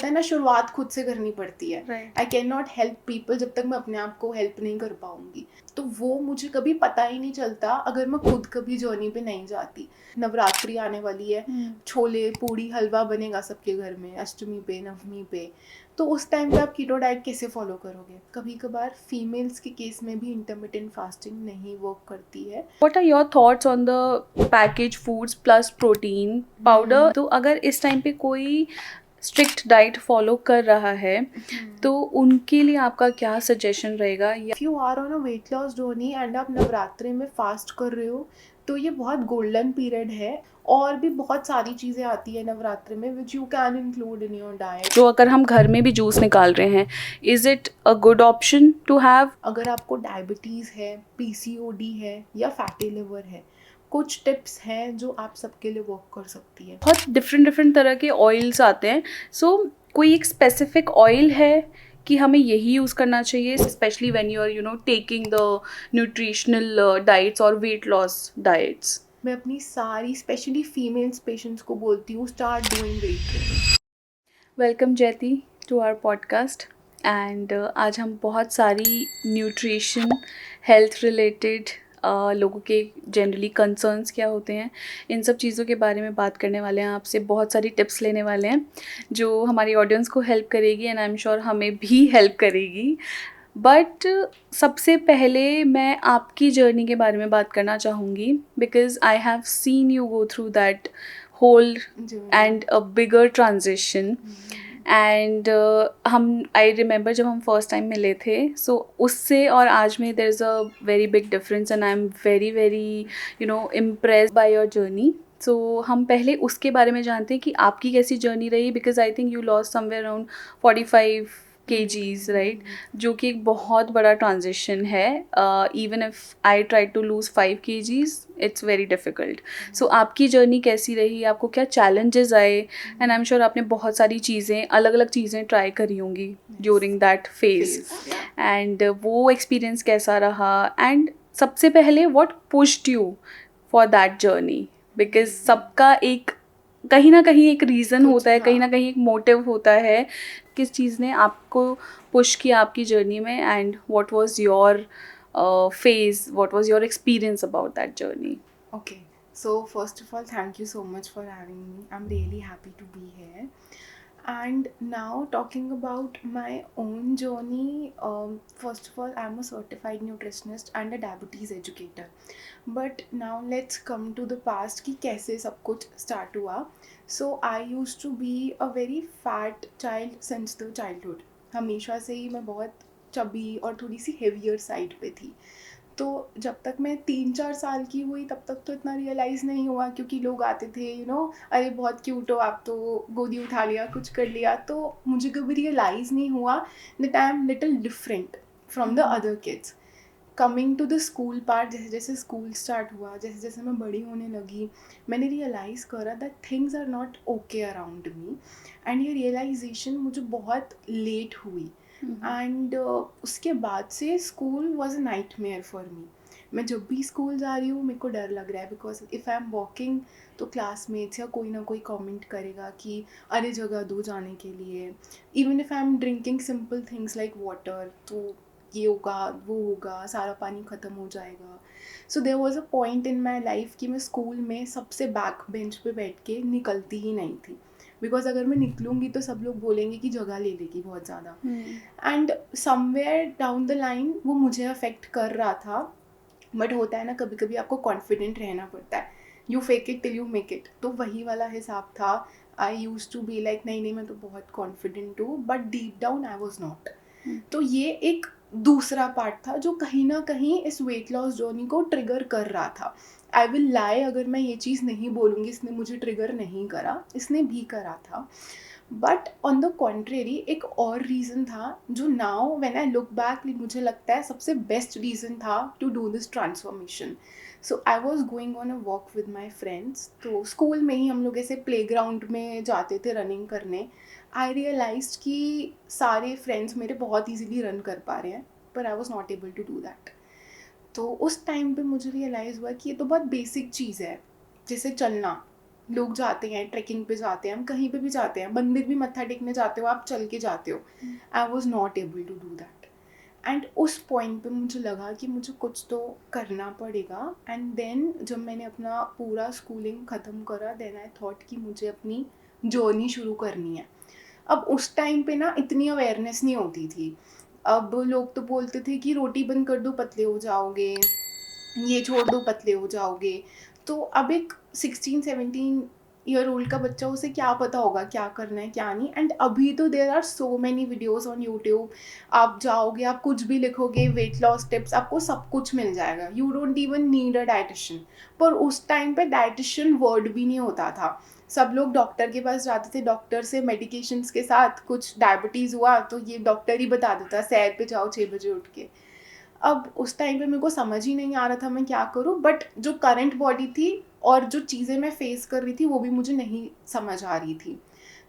होता है ना, शुरुआत खुद से करनी पड़ती है. Right. I can not help people जब तक मैं अपने आप को हेल्प नहीं कर पाऊंगी. तो वो मुझे कभी पता ही नहीं चलता अगर मैं खुद कभी जर्नी पे नहीं जाती. नवरात्रि आने वाली है, छोले पूड़ी हलवा बनेगा सबके घर में अष्टमी पे नवमी पे. तो उस टाइम पे आप कीटो डाइट कैसे फॉलो करोगे? कभी कभार फीमेल्स के केस में भी इंटरमिटेंट फास्टिंग नहीं वर्क करती है. What are your thoughts on the packaged foods plus protein powder? तो अगर इस टाइम पे कोई स्ट्रिक्ट डाइट फॉलो कर रहा है तो उनके लिए आपका क्या सजेशन रहेगा? If you are on a weight loss journey and आप नवरात्रि में फास्ट कर रहे हो तो ये बहुत गोल्डन पीरियड है. और भी बहुत सारी चीज़ें आती है नवरात्रि में which you can include in your diet. तो अगर हम घर में भी जूस निकाल रहे हैं, is it a good option to have? अगर आपको डायबिटीज़ है, पीसीओडी है या फैटी लिवर है, कुछ टिप्स हैं जो आप सबके लिए वर्क कर सकती है. बहुत डिफरेंट तरह के ऑयल्स आते हैं. सो कोई एक स्पेसिफिक ऑयल है कि हमें यही यूज़ करना चाहिए, specially when you are taking the nutritional diets और वेट लॉस डाइट्स? मैं अपनी सारी स्पेशली फीमेल्स पेशेंट्स को बोलती हूँ, start doing weight training. Welcome Jayati to our podcast. And आज हम बहुत सारी न्यूट्रिशन हेल्थ रिलेटेड लोगों के जनरली कंसर्न्स क्या होते हैं, इन सब चीज़ों के बारे में बात करने वाले हैं. आपसे बहुत सारी टिप्स लेने वाले हैं जो हमारी ऑडियंस को हेल्प करेगी एंड आई एम श्योर हमें भी हेल्प करेगी. बट सबसे पहले मैं आपकी जर्नी के बारे में बात करना चाहूँगी because I have seen you go through that whole and a bigger transition. And हम आई रिमेंबर जब हम फर्स्ट टाइम मिले थे, सो उससे और आज में there is a very big difference and I am very impressed by your journey. So हम पहले उसके बारे में जानते हैं कि आपकी कैसी जर्नी रही, because I think you lost somewhere around 45 kgs, right? जो कि एक बहुत बड़ा ट्रांजिशन है. Even if I try to lose 5 kgs it's very difficult. So आपकी जर्नी कैसी रही, आपको क्या चैलेंजेस आए? एंड आई एम श्योर आपने बहुत सारी चीज़ें, अलग अलग चीज़ें ट्राई करी होंगी ड्यूरिंग दैट फेज. एंड वो एक्सपीरियंस कैसा रहा? एंड सबसे पहले what pushed you for that journey? Because सबका एक कहीं ना कहीं एक रीज़न होता है, कहीं ना कहीं एक मोटिव होता है. किस चीज़ ने आपको पुश किया आपकी जर्नी में? And what was your phase, what was your experience about that journey? Okay, so first of all, thank you so much for having me. I'm really happy to be here. And now, talking about my own journey, first of all, I'm a certified nutritionist and a diabetes educator. But now let's come to the past कि कैसे सब कुछ start हुआ. So I used to be a very fat child since the childhood. हमेशा से ही मैं बहुत chubby और थोड़ी सी heavier side पे थी. तो जब तक मैं 3-4 साल की हुई तब तक तो इतना रियलाइज़ नहीं हुआ, क्योंकि लोग आते थे अरे बहुत क्यूट हो आप, तो गोदी उठा लिया, कुछ कर लिया. तो मुझे कभी रियलाइज़ नहीं हुआ that I am little different from the other kids. Coming to the school part, जैसे जैसे स्कूल स्टार्ट हुआ, जैसे जैसे मैं बड़ी होने लगी, मैंने रियलाइज़ करा that things are not okay around me. And ये रियलाइजेशन मुझे बहुत लेट हुई. एंड उसके बाद से school was a nightmare for me. मैं जब भी स्कूल जा रही हूँ मेरे को डर लग रहा है, because if I am walking तो क्लासमेट्स या कोई ना कोई कमेंट करेगा कि अरे जगह दो जाने के लिए. Even if I am drinking simple things like water, तो ये होगा वो होगा, सारा पानी ख़त्म हो जाएगा. So there was a point in my life कि मैं स्कूल में सबसे बैक बेंच पे बैठ के निकलती ही नहीं थी, बिकॉज अगर मैं निकलूँगी तो सब लोग बोलेंगे कि जगह ले लेगी बहुत ज़्यादा. And somewhere down the line वो मुझे अफेक्ट कर रहा था. बट होता है ना, कभी कभी आपको कॉन्फिडेंट रहना पड़ता है. You fake it till you make it. तो वही वाला हिसाब था. आई यूज टू बी लाइक नहीं नहीं मैं तो बहुत कॉन्फिडेंट हूँ, but deep down I was not. तो ये एक दूसरा पार्ट था जो कहीं ना कहीं इस वेट लॉस जर्नी को ट्रिगर कर रहा था. आई विल लाई अगर मैं ये चीज़ नहीं बोलूँगी इसने मुझे ट्रिगर नहीं करा, इसने भी करा था. बट ऑन द कॉन्ट्रेरी एक और रीज़न था जो now when I look back मुझे लगता है सबसे बेस्ट रीज़न था to do this transformation. So I was going on a walk with my friends. तो स्कूल में ही हम लोग ऐसे प्ले ग्राउंड में जाते थे रनिंग करने. आई रियलाइज्ड कि सारे फ्रेंड्स मेरे बहुत ईजिली रन कर पा रहे हैं, पर I was not able to do that. तो उस टाइम पे मुझे रियलाइज़ हुआ कि ये तो बहुत बेसिक चीज़ है, जैसे चलना. लोग जाते हैं ट्रैकिंग पे, जाते हैं हम कहीं पे भी जाते हैं, मंदिर भी मत्था टेकने जाते हो आप, चल के जाते हो. I was not able to do that. And उस पॉइंट पे मुझे लगा कि मुझे कुछ तो करना पड़ेगा. एंड देन जब मैंने अपना पूरा स्कूलिंग ख़त्म करा, देन आई थॉट कि मुझे अपनी जर्नी शुरू करनी है. अब उस टाइम पे ना इतनी अवेयरनेस नहीं होती थी. अब लोग तो बोलते थे कि रोटी बंद कर दो पतले हो जाओगे, ये छोड़ दो पतले हो जाओगे. तो अब एक 16-17 ईयर ओल्ड का बच्चा, उसे क्या पता होगा क्या करना है क्या नहीं. एंड अभी तो there are so many videos on YouTube. आप जाओगे, आप कुछ भी लिखोगे वेट लॉस टिप्स, आपको सब कुछ मिल जाएगा. You don't even need a dietitian. पर उस टाइम पे डाइटिशियन वर्ड भी नहीं होता था. सब लोग डॉक्टर के पास जाते थे, डॉक्टर से मेडिकेशंस के साथ कुछ डायबिटीज़ हुआ तो ये डॉक्टर ही बता देता, सैर पे जाओ 6 बजे उठ के. अब उस टाइम पे मेरे को समझ ही नहीं आ रहा था मैं क्या करूँ. बट जो करंट बॉडी थी और जो चीज़ें मैं फेस कर रही थी वो भी मुझे नहीं समझ आ रही थी.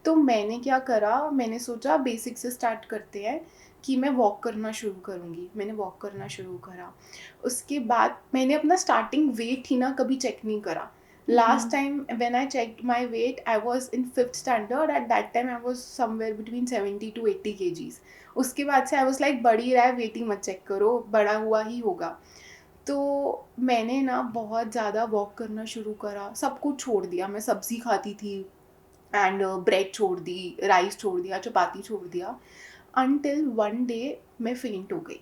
तो मैंने क्या करा, मैंने सोचा बेसिक से स्टार्ट करते हैं कि मैं वॉक करना शुरू करूँगी. मैंने वॉक करना शुरू करा. उसके बाद मैंने अपना स्टार्टिंग वेट ही ना कभी चेक नहीं करा. Last time when I checked my weight, I was in 5th standard. Eight that time I was somewhere between 70 to 80 kgs. उसके बाद से आई वाज लाइक बढ़ ही रहा है, वेट ही मत चेक करो, बड़ा हुआ ही होगा. तो मैंने ना बहुत ज़्यादा वॉक करना शुरू करा, सब कुछ छोड़ दिया. मैं सब्ज़ी खाती थी एंड ब्रेड छोड़ दी, राइस छोड़ दिया, चपाती छोड़ दिया. अनटिल वन डे मैं फेंट हो गई.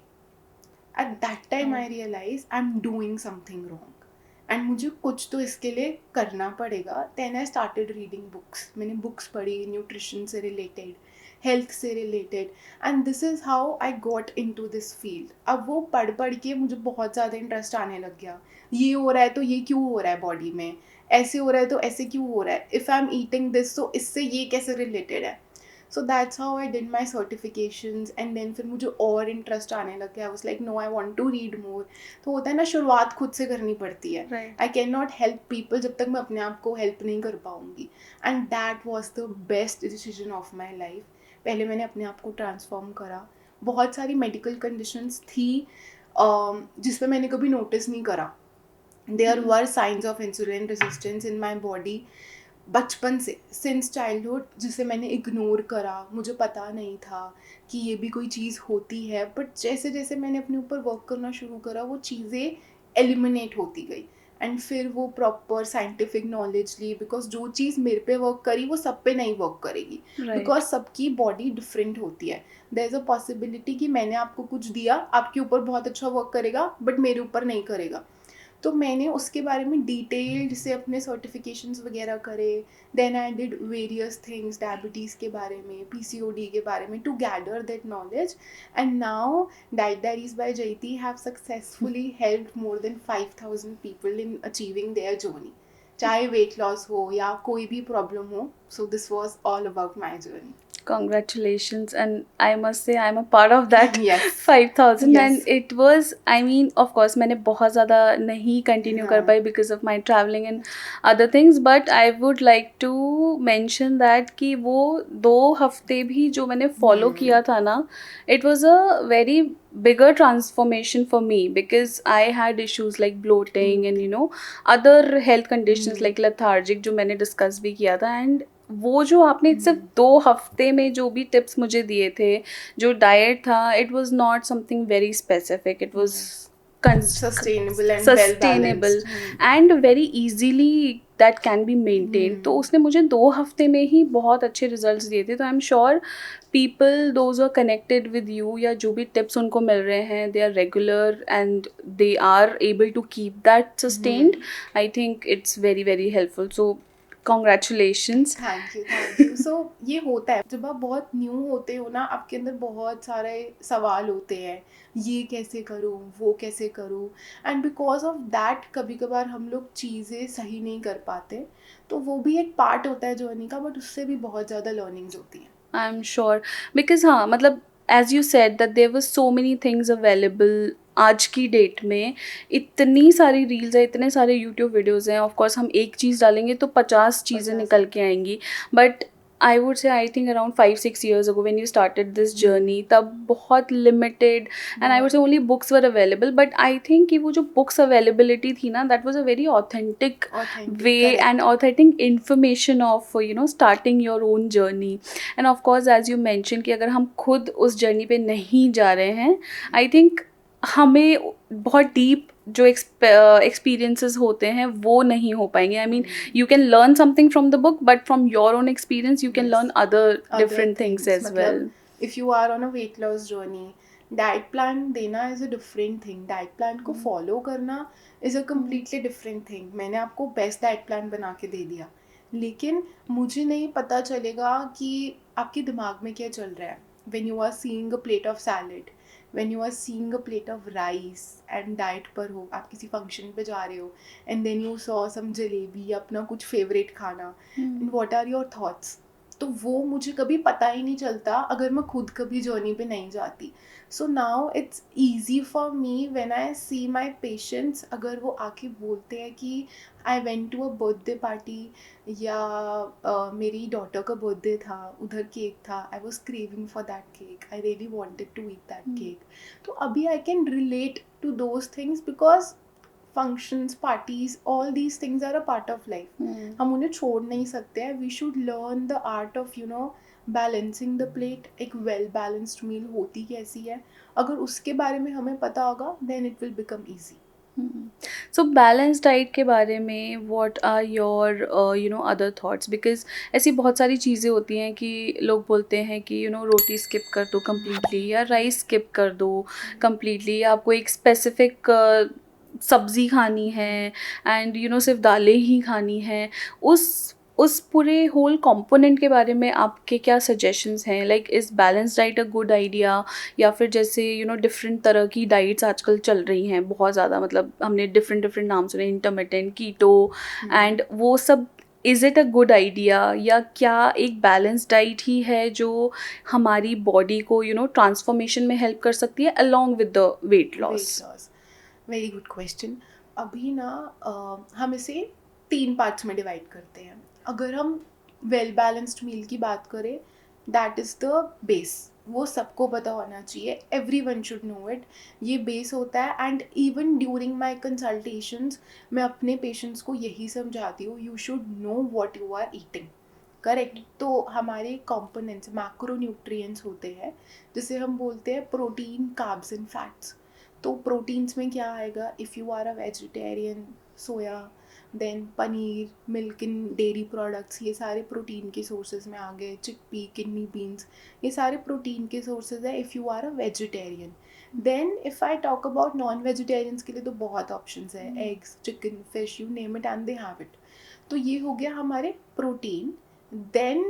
At that time I realise I am doing something wrong and मुझे कुछ तो इसके लिए करना पड़ेगा. Then I started reading books. मैंने बुक्स पढ़ी न्यूट्रिशन से रिलेटेड, हेल्थ से related. And this is how I got into this field. अब वो पढ़ पढ़ के मुझे बहुत ज़्यादा इंटरेस्ट आने लग गया. ये हो रहा है तो ये क्यों हो रहा है बॉडी में, ऐसे हो रहा है तो ऐसे क्यों हो रहा है, if I am eating this तो इससे ये कैसे रिलेटेड है. So that's how I did my certifications. And then फिर मुझे और इंटरेस्ट आने लग गया. I was like no, I want to read more. तो होता है ना, शुरुआत खुद से करनी पड़ती है. Right. I can not help people जब तक मैं अपने आप को हेल्प नहीं कर पाऊँगी. And that was the best decision of my life. पहले मैंने अपने आप को ट्रांसफॉर्म करा. बहुत सारी मेडिकल कंडीशंस थी जिस पे मैंने कभी नोटिस नहीं करा. There were science of insulin resistance in my body बचपन से, सिंस चाइल्डहुड, जिसे मैंने इग्नोर करा. मुझे पता नहीं था कि ये भी कोई चीज़ होती है. बट जैसे जैसे मैंने अपने ऊपर वर्क करना शुरू करा, वो चीज़ें एलिमिनेट होती गई. एंड फिर वो प्रॉपर साइंटिफिक नॉलेज ली, बिकॉज जो चीज़ मेरे पे वर्क करी वो सब पे नहीं वर्क करेगी. राइट. बिकॉज सबकी बॉडी डिफरेंट होती है. देयर इज़ अ पॉसिबिलिटी कि मैंने आपको कुछ दिया, आपके ऊपर बहुत अच्छा वर्क करेगा बट मेरे ऊपर नहीं करेगा. तो मैंने उसके बारे में डिटेल्ड से अपने सर्टिफिकेशंस वगैरह करे. Then I did various things, diabetes के बारे में, पीसीओडी के बारे में, to gather that knowledge. And now diet diaries by Jayati have successfully helped more than 5,000 people in achieving their journey, चाहे वेट लॉस हो या कोई भी प्रॉब्लम हो. So this was all about my journey. Congratulations, and I must say I'm a part of that. Yes. 5,000 Yes. and it was, I mean, of course मैंने बहुत ज़्यादा नहीं continue कर हाँ. पाई because of my traveling and other things, but I would like to mention that कि वो 2 हफ्ते भी जो मैंने follow किया था ना, it was a very bigger transformation for me because I had issues like bloating and you know other health conditions like lethargic जो मैंने discuss भी किया था. And वो जो आपने सिर्फ 2 हफ्ते में जो भी टिप्स मुझे दिए थे, जो डाइट था, it was not something very specific, it was Sustainable and well sustainable balanced. And very easily that can be maintain. तो उसने मुझे 2 हफ्ते में ही बहुत अच्छे रिजल्ट्स दिए थे. तो I am sure people those are connected with you या जो भी टिप्स उनको मिल रहे हैं, they are regular and they are able to keep that sustained. I think it's very very helpful. So congratulations. Thank you, thank you. So ये होता है जब आप बहुत न्यू होते हो ना, आपके अंदर बहुत सारे सवाल होते हैं, ये कैसे करूँ, वो कैसे करूँ. एंड बिकॉज ऑफ दैट कभी कभार हम लोग चीज़ें सही नहीं कर पाते. तो वो भी एक पार्ट होता है जर्नी का, बट उससे भी बहुत ज़्यादा लर्निंग्स होती हैं. आई एम श्योर बिकॉज हाँ, मतलब as you said that there were so many things available. आज की डेट में इतनी सारी रील्स है, इतने सारे यूट्यूब वीडियोज़ हैं. ऑफ कोर्स हम एक चीज़ डालेंगे तो 50 चीज़ें 50 निकल के आएंगी. But I would say I think around 5-6 years ago when you started this journey, तब बहुत limited and I would say only books were available. But I think कि वो जो books availability थी ना, that was a very authentic Authentic, way correct. and authentic information of starting your own journey. And of course as you mentioned कि अगर हम खुद उस journey पे नहीं जा रहे हैं, I think हमें बहुत डीप जो एक्सपीरियंसेस होते हैं वो नहीं हो पाएंगे. I mean you can learn something from the book, but from your own experience you can Yes. Learn other Other different things things, as मतलब well. if you are on a weight loss journey, diet plan देना is a different thing, diet plan को follow करना is a completely different thing. मैंने आपको best diet plan बना के दे दिया, लेकिन मुझे नहीं पता चलेगा कि आपके दिमाग में क्या चल रहा है. when you are seeing a plate of salad, when you are seeing a plate of rice and diet पर हो, आप किसी फंक्शन पे जा रहे हो and then you saw some jalebi या अपना कुछ फेवरेट खाना, and what are your thoughts? तो वो मुझे कभी पता ही नहीं चलता अगर मैं खुद कभी जर्नी पे नहीं जाती. So now it's easy for me when I see my patients, अगर वो आके बोलते हैं कि I went to a birthday party या मेरी डॉटर का बर्थडे था, उधर केक था, I was craving for that cake, I really wanted to eat that cake. तो अभी I can relate to those things because functions, parties, all these things are a part of life. हम उन्हें छोड़ नहीं सकते हैं. We should learn the art of balancing the plate. एक well balanced meal होती कैसी है, अगर उसके बारे में हमें पता होगा then it will become easy. So balance diet के बारे में what are your other thoughts, because ऐसी बहुत सारी चीज़ें होती हैं कि लोग बोलते हैं कि रोटी स्किप कर दो कम्प्लीटली या राइस स्किप कर दो कम्प्लीटली, या आपको एक स्पेसिफिक सब्ज़ी खानी है एंड सिर्फ दालें ही खानी हैं. उस पूरे होल कंपोनेंट के बारे में आपके क्या सजेशंस हैं? Like is balance diet a good idea, या फिर जैसे डिफरेंट तरह की डाइट्स आजकल चल रही हैं बहुत ज़्यादा, मतलब हमने डिफरेंट डिफरेंट नाम सुने, इंटरमिटेंट, कीटो एंड वो सब. Is it a good idea, या क्या एक बैलेंस डाइट ही है जो हमारी बॉडी को ट्रांसफॉर्मेशन में हेल्प कर सकती है along with the weight loss? Weight loss. Very good question. अभी ना हम इसे 3 पार्ट्स में डिवाइड करते हैं. अगर हम वेल बैलेंस्ड मील की बात करें, दैट इज़ द बेस. वो सबको पता होना चाहिए, every one should know it. ये बेस होता है. And even during my consultations मैं अपने पेशेंट्स को यही समझाती हूँ, you should know what you are eating. Correct. तो हमारे कंपोनेंट्स मैक्रो न्यूट्रिएंट्स होते हैं, जिसे हम बोलते हैं प्रोटीन, कार्ब्स एंड फैट्स. तो प्रोटीन्स में क्या आएगा, if you are a vegetarian, soya, then paneer, milk in dairy products, ये सारे प्रोटीन के सोर्सेज में आ गए. चिकपी, किडनी बीन्स, ये सारे प्रोटीन के सोर्सेज है if you are a vegetarian. Then if I talk about non vegetarians के लिए तो बहुत ऑप्शंस है, eggs, chicken, fish, you name it and they have it. तो ये हो गया हमारे protein. Then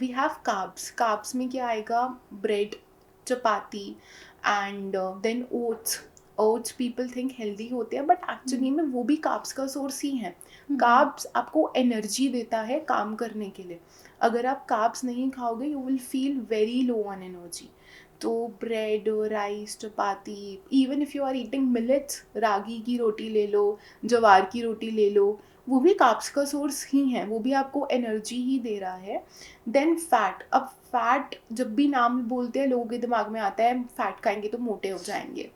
we have carbs. Carbs में क्या आएगा, bread, chapati and then oats. Oats people think healthy होते हैं, बट एक्चुअली में वो भी कार्ब्स का सोर्स ही है. कार्ब्स आपको एनर्जी देता है काम करने के लिए. अगर आप कार्ब्स नहीं खाओगे you will feel very low on energy. तो bread, rice, chapati, even if you are eating millets, ragi की रोटी ले लो, जवार की रोटी ले लो, वो भी कार्ब्स का सोर्स ही है, वो भी आपको एनर्जी ही दे रहा है. Then fat. अब फैट जब भी नाम बोलते हैं लोगों के दिमाग में आता है फैट खाएंगे तो मोटे हो जाएंगे,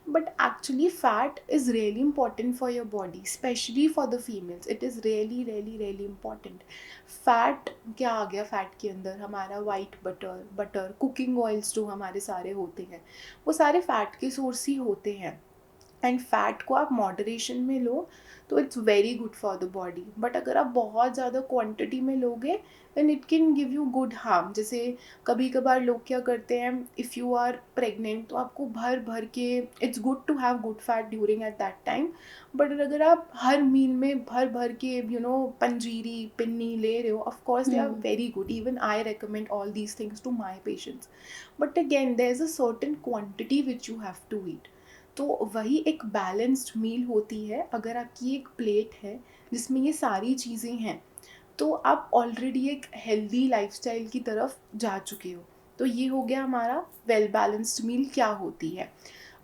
but actually fat is really important for your body, specially for the females. It is really really really important. Fat क्या आ गया, फैट के अंदर हमारा वाइट बटर, कुकिंग ऑयल्स जो हमारे सारे होते हैं, वो सारे फैट के सोर्स ही होते हैं. एंड फैट को आप मॉडरेशन में लो तो it's very good for the body. But अगर आप बहुत ज़्यादा क्वांटिटी में लोगे then it can give you good harm. जैसे कभी कभार लोग क्या करते हैं, इफ़ यू आर प्रेग्नेंट तो आपको भर भर के, it's good to have good fat during at that time, but अगर आप हर मील में भर भर के पंजीरी, पिन्नी ले रहे हो, of course they are very good. Even I recommend all these things to my patients, but again there is a certain quantity which you have to eat. तो वही एक बैलेंस्ड मील होती है. अगर आपकी एक प्लेट है जिसमें ये सारी चीज़ें हैं तो आप ऑलरेडी एक हेल्दी लाइफस्टाइल की तरफ जा चुके हो. तो ये हो गया हमारा वेल बैलेंस्ड मील क्या होती है.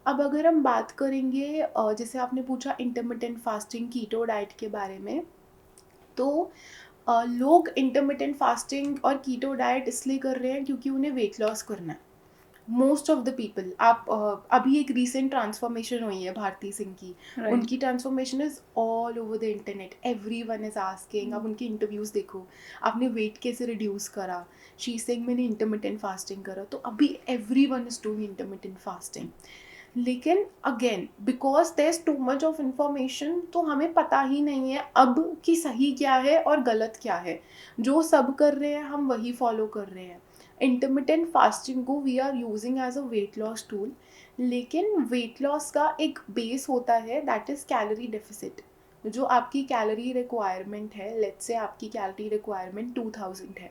अब अगर हम बात करेंगे जैसे आपने पूछा इंटरमिटेंट फास्टिंग, कीटो डाइट के बारे में, तो लोग इंटरमिटेंट फास्टिंग और कीटो डाइट इसलिए कर रहे हैं क्योंकि उन्हें वेट लॉस करना है. Most of the people. आप अभी एक रिसेंट ट्रांसफॉर्मेशन हुई है भारती सिंह की. राइट. उनकी transformation is all over the internet. Every one is asking. आप उनके इंटरव्यूज देखो, आपने वेट कैसे रिड्यूस करा. शी सिंह मैंने इंटरमिटेंट फास्टिंग करा. तो अभी everyone is doing intermittent fasting. लेकिन again because there is too much of information, तो हमें पता ही नहीं है अब कि सही क्या है और गलत क्या है. जो सब कर रहे हैं हम वही फॉलो कर रहे हैं. इंटरमिटेंट फास्टिंग को we are using as a weight loss tool. लेकिन वेट लॉस का एक बेस होता है, दैट इज़ कैलोरी डेफिसिट. जो आपकी कैलोरी रिक्वायरमेंट है, लेट्स से आपकी कैलोरी रिक्वायरमेंट 2000 है.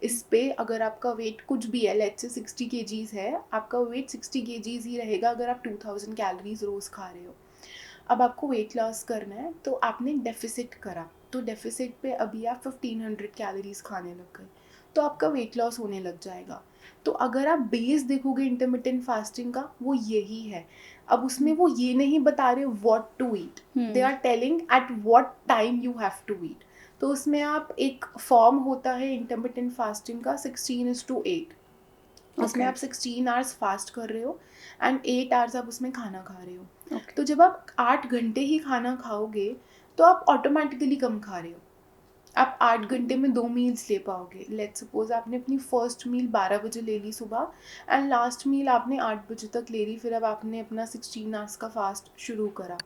इस पे अगर आपका वेट कुछ भी है, लेट्स से 60 kgs है, आपका वेट 60 kgs ही रहेगा अगर आप 2000 कैलोरीज रोज़ खा रहे हो. अब आपको वेट लॉस करना है तो आपने डेफिसिट करा, तो डेफिसिट पे अभी आप 1500 कैलोरीज खाने लग गए, तो आपका वेट लॉस होने लग जाएगा. तो अगर आप बेस देखोगे इंटरमिटेंट फास्टिंग का, वो यही है. अब उसमें वो ये नहीं बता रहे what to eat, they are telling at what time you have to eat. तो उसमें आप एक फॉर्म होता है इंटरमिटेंट फास्टिंग का 16:8. उसमें आप 16 आवर्स फास्ट कर रहे हो एंड 8 आवर्स आप उसमें खाना खा रहे हो. Okay. तो जब आप 8 घंटे ही खाना खाओगे तो आप ऑटोमेटिकली कम खा रहे हो. आप 8 घंटे में 2 मील्स ले पाओगे. लेट्स सपोज आपने अपनी फर्स्ट मील 12 बजे ले ली सुबह एंड लास्ट मील आपने 8 बजे तक ले ली. फिर अब आपने अपना 16 आवर्स का फास्ट शुरू करा.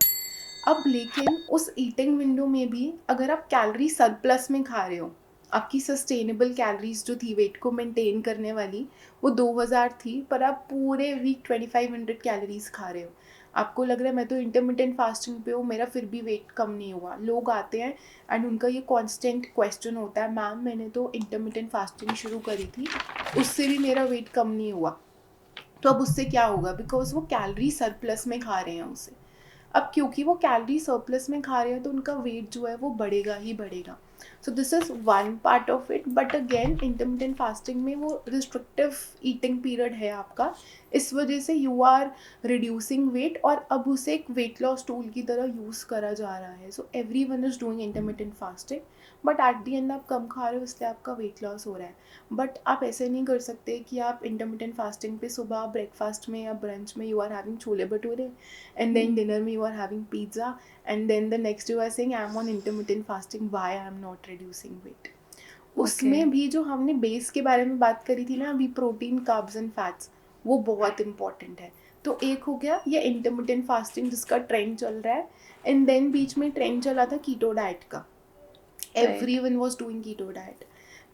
अब लेकिन उस ईटिंग विंडो में भी अगर आप कैलोरी सरप्लस में खा रहे हो, आपकी सस्टेनेबल कैलोरीज जो थी वेट को मेंटेन करने वाली, वो 2000 थी, पर आप पूरे वीक 2500 कैलोरीज खा रहे हो. आपको लग रहा है मैं तो इंटरमिटेंट फास्टिंग पे हूँ, मेरा फिर भी वेट कम नहीं हुआ. लोग आते हैं एंड उनका ये कांस्टेंट क्वेश्चन होता है, मैम मैंने तो इंटरमिटेंट फास्टिंग शुरू करी थी, उससे भी मेरा वेट कम नहीं हुआ. तो अब उससे क्या होगा, बिकॉज वो कैलोरी सरप्लस में खा रहे हैं उसे. अब क्योंकि वो कैलोरी सरप्लस में खा रहे हैं तो उनका वेट जो है वो बढ़ेगा ही बढ़ेगा. सो this is one part of it. But again intermittent fasting में वो रिस्ट्रिक्टिव ईटिंग पीरियड है आपका, इस वजह से यू आर रिड्यूसिंग वेट और अब उसे एक वेट लॉस टूल की तरह यूज़ करा जा रहा है. So every one is doing intermittent fasting, but at the and आप कम खा रहे हो इसलिए आपका वेट लॉस हो रहा है. बट आप ऐसे नहीं कर सकते कि आप इंटरमिटेंट फास्टिंग पे सुबह ब्रेकफास्ट में या ब्रंच में you are having chole bhature and then dinner में you are having pizza and then the next you are saying I am on intermittent fasting, why I am not reducing weight. उसमें भी जो हमने बेस के बारे में बात करी थी ना अभी, प्रोटीन कार्ब्स एंड फैट्स, वो बहुत इंपॉर्टेंट है. तो एक हो गया ये इंटरमिटेंट फास्टिंग जिसका ट्रेंड चल रहा है, एंड देन बीच में ट्रेंड चला था कीटो डाइट का. Everyone was doing keto diet.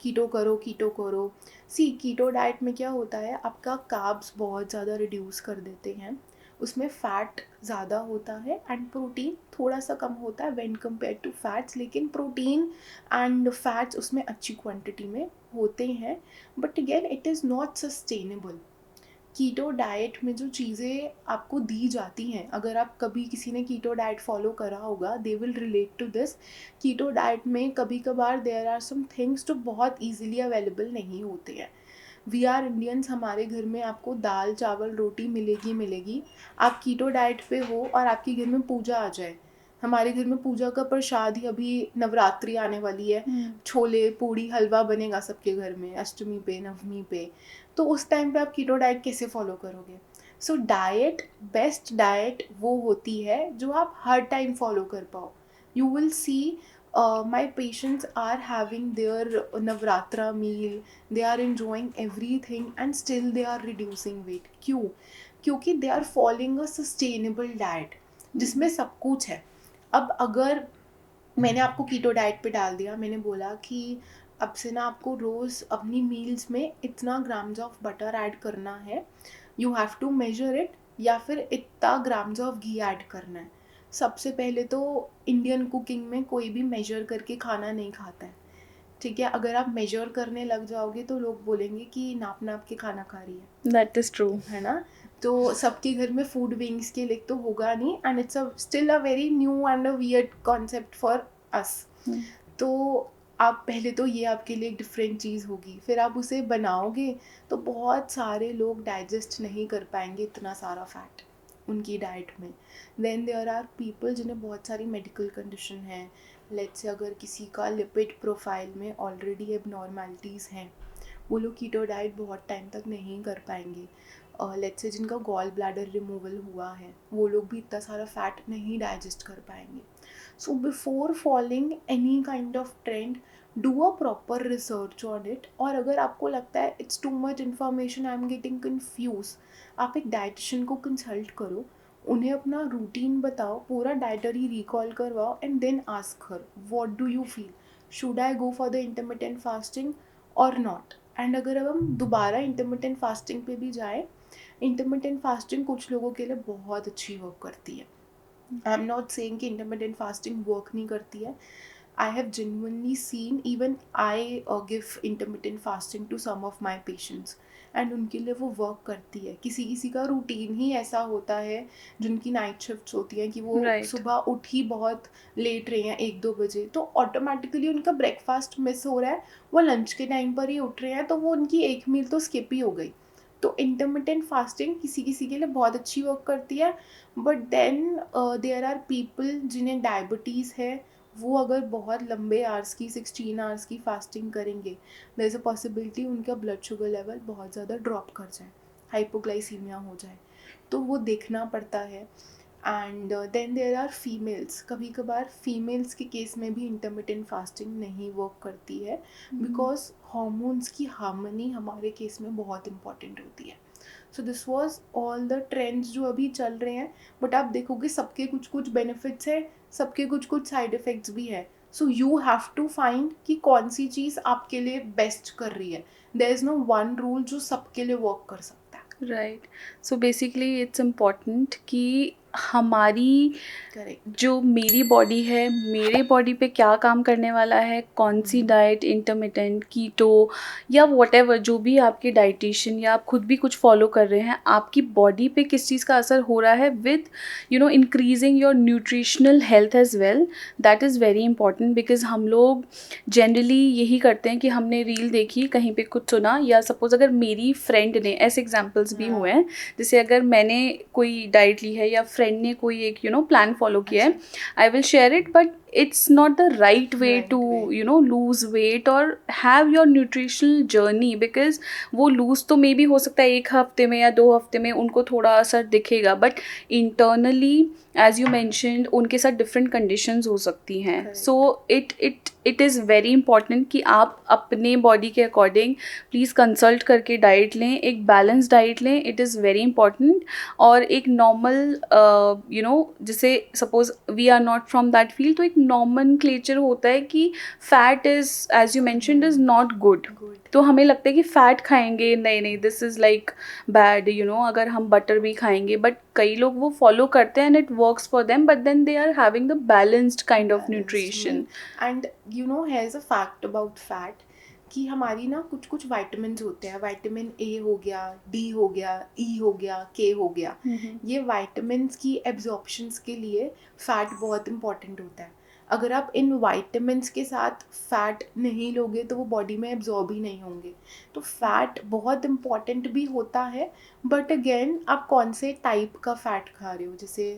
Keto करो कीटो करो. सी कीटो डाइट में क्या होता है, आपका कार्ब्स बहुत ज़्यादा रिड्यूस कर देते हैं, उसमें फ़ैट ज़्यादा होता है एंड प्रोटीन थोड़ा सा कम होता है व्हेन कंपेयर टू फैट्स. लेकिन प्रोटीन एंड फैट्स उसमें अच्छी क्वांटिटी में होते हैं, but again it is not sustainable. Keto diet में जो चीज़ें आपको दी जाती हैं, अगर आप कभी किसी ने कीटो डाइट फॉलो करा होगा they will relate to this. Keto diet में कभी कभार देयर आर सम थिंग्स जो बहुत ईजिली अवेलेबल नहीं होते हैं. वी आर इंडियंस, हमारे घर में आपको दाल चावल रोटी मिलेगी मिलेगी. आप कीटो डाइट पे हो और आपके घर में पूजा आ जाए, हमारे घर में पूजा का प्रसाद ही, अभी नवरात्रि आने वाली है, छोले पूड़ी हलवा बनेगा सबके घर में अष्टमी पे नवमी पे. तो उस टाइम पे आप कीटो डाइट कैसे फॉलो करोगे. सो डाइट, बेस्ट डाइट वो होती है जो आप हर टाइम फॉलो कर पाओ. You will see my patients are having their Navratra meal, they are enjoying everything and still they are reducing weight. क्यों? क्योंकि they are following a sustainable diet जिसमें सब कुछ है. अब अगर मैंने आपको कीटो डाइट पे डाल दिया, मैंने बोला कि अब से ना आपको रोज़ अपनी मील्स में इतना ग्राम्स ऑफ बटर ऐड करना है, you have to measure it, या फिर इतना ग्राम्स ऑफ घी ऐड करना है. सबसे पहले तो इंडियन कुकिंग में कोई भी मेजर करके खाना नहीं खाता है, ठीक है. अगर आप मेजर करने लग जाओगे तो लोग बोलेंगे कि नाप नाप के खाना खा रही है. That is true. है ना. तो सबके घर में फूड विंग्स के लिए तो होगा नहीं, and it's still a very new and a weird concept for us. तो आप पहले तो ये आपके लिए एक डिफरेंट चीज़ होगी, फिर आप उसे बनाओगे तो बहुत सारे लोग डाइजेस्ट नहीं कर पाएंगे इतना सारा फैट उनकी डाइट में. देन देयर आर पीपल जिन्हें बहुत सारी मेडिकल कंडीशन है, लेट्स से अगर किसी का लिपिड प्रोफाइल में ऑलरेडी एबनॉर्मैलिटीज़ हैं, वो लोग कीटो डाइट बहुत टाइम तक नहीं कर पाएंगे। लेट्स से जिनका गॉल ब्लैडर रिमूवल हुआ है, वो लोग भी इतना सारा फैट नहीं डाइजेस्ट कर पाएंगे। So before following any kind of trend, do a proper research on it. और अगर आपको लगता है it's too much information, I am getting confuse, आप एक डाइटिशियन को कंसल्ट करो, उन्हें अपना रूटीन बताओ, पूरा डाइटरी रिकॉल करवाओ, and then ask her what do you feel, should I go for the intermittent fasting और नॉट। एंड अगर अब हम दोबारा इंटरमिटेंट फास्टिंग पे भी जाए, इंटरमिटेंट फास्टिंग कुछ लोगों के लिए बहुत अच्छी वर्क करती है। आई एम नॉट सेइंग कि इंटरमिटेंट फास्टिंग वर्क नहीं करती है। I have genuinely seen, even I give intermittent fasting to some of my patients, and उनके लिए वो वर्क करती है। किसी किसी का रूटीन ही ऐसा होता है, जिनकी नाइट शिफ्ट्स होती हैं, कि वो राइट। सुबह उठ ही बहुत लेट रहे हैं 1-2 बजे, तो ऑटोमेटिकली उनका ब्रेकफास्ट मिस हो रहा है, वो लंच के टाइम पर ही उठ रहे हैं, तो वो उनकी एक मील तो स्किप ही हो गई। तो इंटरमिटेंट फास्टिंग किसी किसी के लिए बहुत अच्छी वर्क करती है, but then there are people जिन्हें डायबिटीज़ है, वो अगर बहुत लंबे आवर्स की 16 आवर्स की फास्टिंग करेंगे, देयर इज़ अ पॉसिबिलिटी उनका ब्लड शुगर लेवल बहुत ज़्यादा ड्रॉप कर जाए, हाइपोग्लाइसीमिया हो जाए, तो वो देखना पड़ता है। And then there are females, कभी कभार फीमेल्स के केस में भी इंटरमिटेंट फास्टिंग नहीं वर्क करती है, बिकॉज हॉर्मोन्स की हार्मनी हमारे केस में बहुत इंपॉर्टेंट होती है। सो this was all the trends जो अभी चल रहे हैं, बट आप देखोगे सबके कुछ कुछ बेनिफिट्स है, सबके कुछ कुछ साइड इफ़ेक्ट्स भी है। So you have to find कि कौन सी चीज़ आपके लिए बेस्ट कर रही है। There is no one rule जो सबके लिए वर्क कर सकता है। Right. So basically it's important कि हमारी करेक्ट। जो मेरी बॉडी है, मेरे बॉडी पे क्या काम करने वाला है, कौन सी डाइट, इंटरमिटेंट, कीटो या व्हाटएवर जो भी आपके डाइटिशियन या आप खुद भी कुछ फॉलो कर रहे हैं, आपकी बॉडी पे किस चीज़ का असर हो रहा है with increasing your nutritional health as well. That is very important because हम लोग जनरली यही करते हैं कि हमने रील देखी, कहीं पे कुछ सुना, या सपोज अगर मेरी फ्रेंड ने, ऐसे एग्जाम्पल्स भी हुए हैं, जैसे अगर मैंने कोई डाइट ली है या फ्रेंड ने कोई एक प्लान फॉलो किया है, I will share it, but it's not the right way Right to way. lose weight or have your nutritional journey, because वो lose तो मे बी हो सकता है 1 हफ्ते में या 2 हफ्ते में उनको थोड़ा असर दिखेगा, but internally as you mentioned उनके साथ different conditions हो सकती हैं। Correct. So it is very important कि आप अपने बॉडी के अकॉर्डिंग प्लीज़ कंसल्ट करके डाइट लें, एक बैलेंस डाइट लें, इट इज़ वेरी इंपॉर्टेंट। और एक नॉर्मल जैसे suppose we are not from that field, तो एक नॉमनक्लेचर होता है कि fat is as you mentioned is not good. Good. तो हमें लगता है कि फ़ैट खाएंगे, नहीं नहीं दिस इज़ लाइक बैड, अगर हम बटर भी खाएंगे, बट कई लोग वो फॉलो करते हैं and it works for them, but then they are having the balanced kind of nutrition. And here's a fact about fat, कि हमारी ना कुछ कुछ वाइटामिन होते हैं, विटामिन ए हो गया, डी हो गया, ई हो गया, के हो गया, ये वाइटामिन की एब्जॉर्प्शंस के लिए फैट बहुत इंपॉर्टेंट होता है। अगर आप इन वाइटामिन के साथ फैट नहीं लोगे तो वो बॉडी में एब्जॉर्ब ही नहीं होंगे। तो फैट बहुत इंपॉर्टेंट भी होता है, बट अगेन आप कौन से टाइप का फैट खा रहे हो। जैसे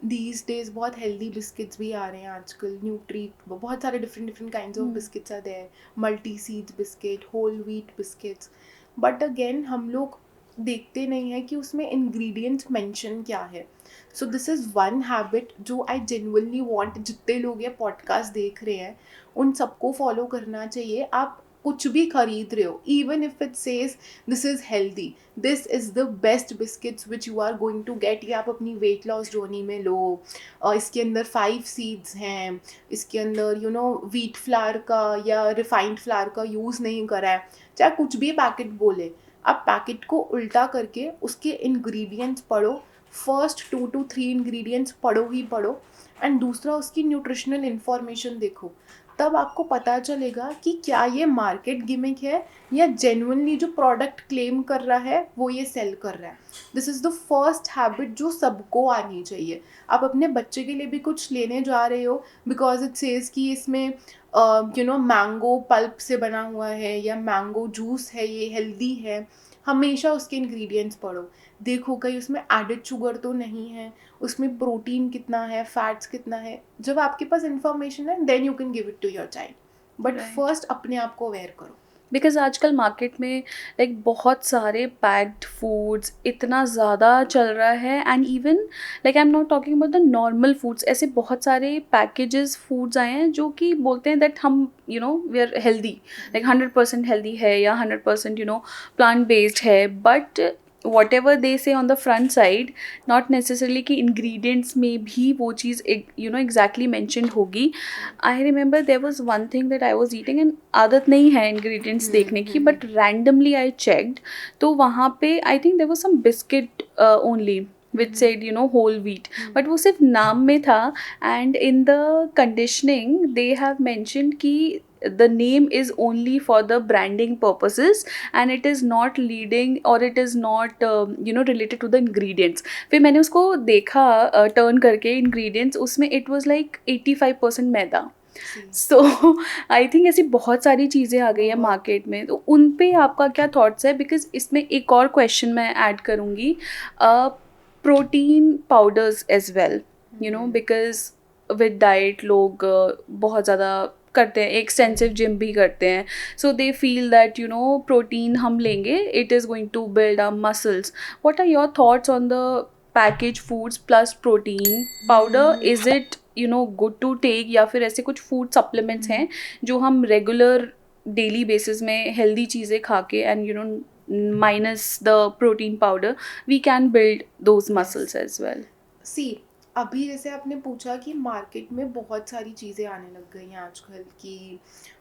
दीज डेज बहुत हेल्दी बिस्किट्स भी आ रहे हैं आजकल, न्यूट्री, बहुत सारे different kinds of biscuits are there, multi seeds biscuit, whole wheat biscuits, but again हम लोग देखते नहीं है कि उसमें इंग्रेडिएंट्स मेंशन क्या है। सो दिस इज़ वन हैबिट जो आई जेन्युइनली वांट जितने लोग ये पॉडकास्ट देख रहे हैं उन सबको फॉलो करना चाहिए। आप कुछ भी खरीद रहे हो, even if it says this is healthy, this is the best biscuits which you are going to get, ये आप अपनी वेट लॉस जर्नी में लो। इसके अंदर 5 सीड्स हैं, इसके अंदर व्हीट फ्लावर का या रिफाइंड फ्लावर का यूज़ नहीं करा है, चाहे कुछ भी पैकेट बोले, आप पैकेट को उल्टा करके उसके इंग्रेडिएंट्स पढ़ो। फर्स्ट 2 to 3 इंग्रेडिएंट्स पढ़ो ही पढ़ो, एंड दूसरा उसकी न्यूट्रिशनल इन्फॉर्मेशन देखो। तब आपको पता चलेगा कि क्या ये मार्केट गिमिक है या जेन्युइनली जो प्रोडक्ट क्लेम कर रहा है वो ये सेल कर रहा है। This is the first habit जो सबको आनी चाहिए। आप अपने बच्चे के लिए भी कुछ लेने जा रहे हो, बिकॉज इट सेज कि इसमें मैंगो पल्प से बना हुआ है या मैंगो जूस है, ये हेल्दी है, हमेशा उसके इंग्रेडिएंट्स पढ़ो, देखो कहीं उसमें एडेड शुगर तो नहीं है, उसमें प्रोटीन कितना है, फैट्स कितना है। जब आपके पास इंफॉर्मेशन है then you can give it to your child, but right. First अपने आप को अवेयर करो। बिकॉज़ आजकल मार्केट में लाइक बहुत सारे पैक्ड फूड्स इतना ज़्यादा चल रहा है, and even like I am not talking about the normal foods, ऐसे बहुत सारे पैकेजेस फूड्स आए हैं जो कि बोलते हैं दैट हम we are healthy, like 100% healthy है या 100% प्लांट बेस्ड है, but whatever they say on the front side, not necessarily कि इंग्रेडिएंट्स में भी वो चीज़ एग्जैक्टली मैंशनड होगी. I remember there was one thing that I was eating, and आदत नहीं है इंग्रेडिएंट्स देखने की, बट रैंडमली आई चेक्ड, तो वहाँ पे I think there was some biscuit only which said whole wheat, but वो सिर्फ नाम में था, and in the conditioning they have mentioned कि the name is only for the branding purposes and it is not leading or it is not related to the ingredients. फिर मैंने उसको देखा टर्न करके ingredients, उसमें it was like 85% maida. So I think ऐसी बहुत सारी चीज़ें आ गई है मार्केट में, तो उन पे आपका क्या थॉट्स है? बिकॉज इसमें एक और क्वेश्चन मैं ऐड करूँगी, protein powders as well, because with diet लोग बहुत ज़्यादा करते हैं, एक्सटेंसिव जिम भी करते हैं, so they feel that protein हम लेंगे it is going to build our muscles. What are your thoughts on the package foods plus protein powder? Is it good to take, या फिर ऐसे कुछ फूड सप्लीमेंट्स हैं जो हम रेगुलर डेली बेसिस में हेल्दी चीज़ें खा के and minus the protein powder we can build those muscles as well? See, अभी जैसे आपने पूछा कि मार्केट में बहुत सारी चीज़ें आने लग गई हैं आजकल, कि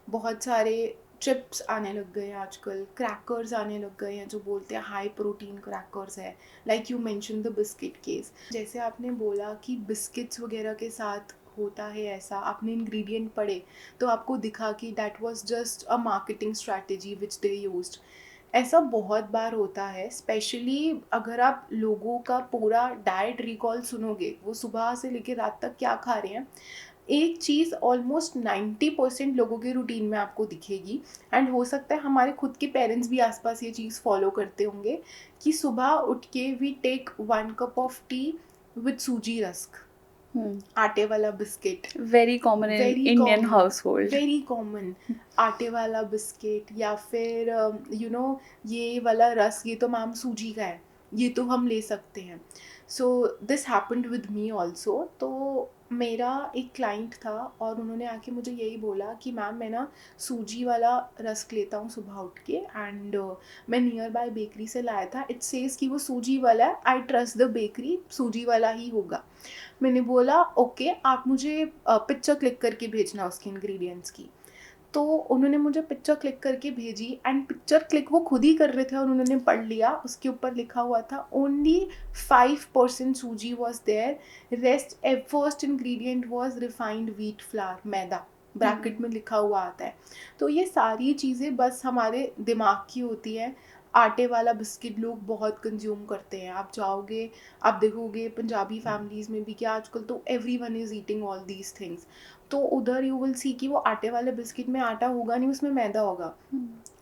बहुत सारे चिप्स आने लग गए हैं आजकल, क्रैकर्स आने लग गए हैं जो बोलते हैं हाई प्रोटीन क्रैकर्स है, like you mention the biscuit case. जैसे आपने बोला कि बिस्किट्स वगैरह के साथ होता है ऐसा, आपने इंग्रेडिएंट पढ़े तो आपको दिखा कि that was just a marketing strategy which they used. ऐसा बहुत बार होता है, स्पेशली अगर आप लोगों का पूरा डाइट रिकॉल सुनोगे, वो सुबह से लेकर रात तक क्या खा रहे हैं, एक चीज़ ऑलमोस्ट 90% लोगों के रूटीन में आपको दिखेगी। एंड हो सकता है हमारे खुद के पेरेंट्स भी आसपास ये चीज़ फॉलो करते होंगे कि सुबह उठ के we take 1 cup of tea with suji rusk, आटे वाला biscuit, very common in Indian house होल्ड. वेरी कॉमन, आटे वाला बिस्किट, या फिर ये वाला रस, ये तो मैम सूजी का है, ये तो हम ले सकते हैं। So this happened with me also. तो मेरा एक क्लाइंट था और उन्होंने आके मुझे यही बोला कि मैम मैं ना सूजी वाला रस्क लेता हूँ सुबह उठ के, एंड मैं नियर बाय बेकरी से लाया था, इट सेज कि वो सूजी वाला है, आई ट्रस्ट द बेकरी, सूजी वाला ही होगा। मैंने बोला ओके, आप मुझे पिक्चर क्लिक करके भेजना उसके इंग्रेडिएंट्स की। तो उन्होंने मुझे पिक्चर क्लिक करके भेजी, एंड पिक्चर क्लिक वो खुद ही कर रहे थे और उन्होंने पढ़ लिया, उसके ऊपर लिखा हुआ था only 5% suji was there, rest first ingredient was refined wheat flour, maida, bracket में लिखा हुआ आता है। तो ये सारी चीज़ें बस हमारे दिमाग की होती है। आटे वाला बिस्किट लोग बहुत कंज्यूम करते हैं, आप जाओगे आप देखोगे पंजाबी फैमिलीज़ में भी कि आजकल तो everyone is eating all these things, तो उधर यू विल सी कि वो आटे वाले बिस्किट में आटा होगा नहीं, उसमें मैदा होगा।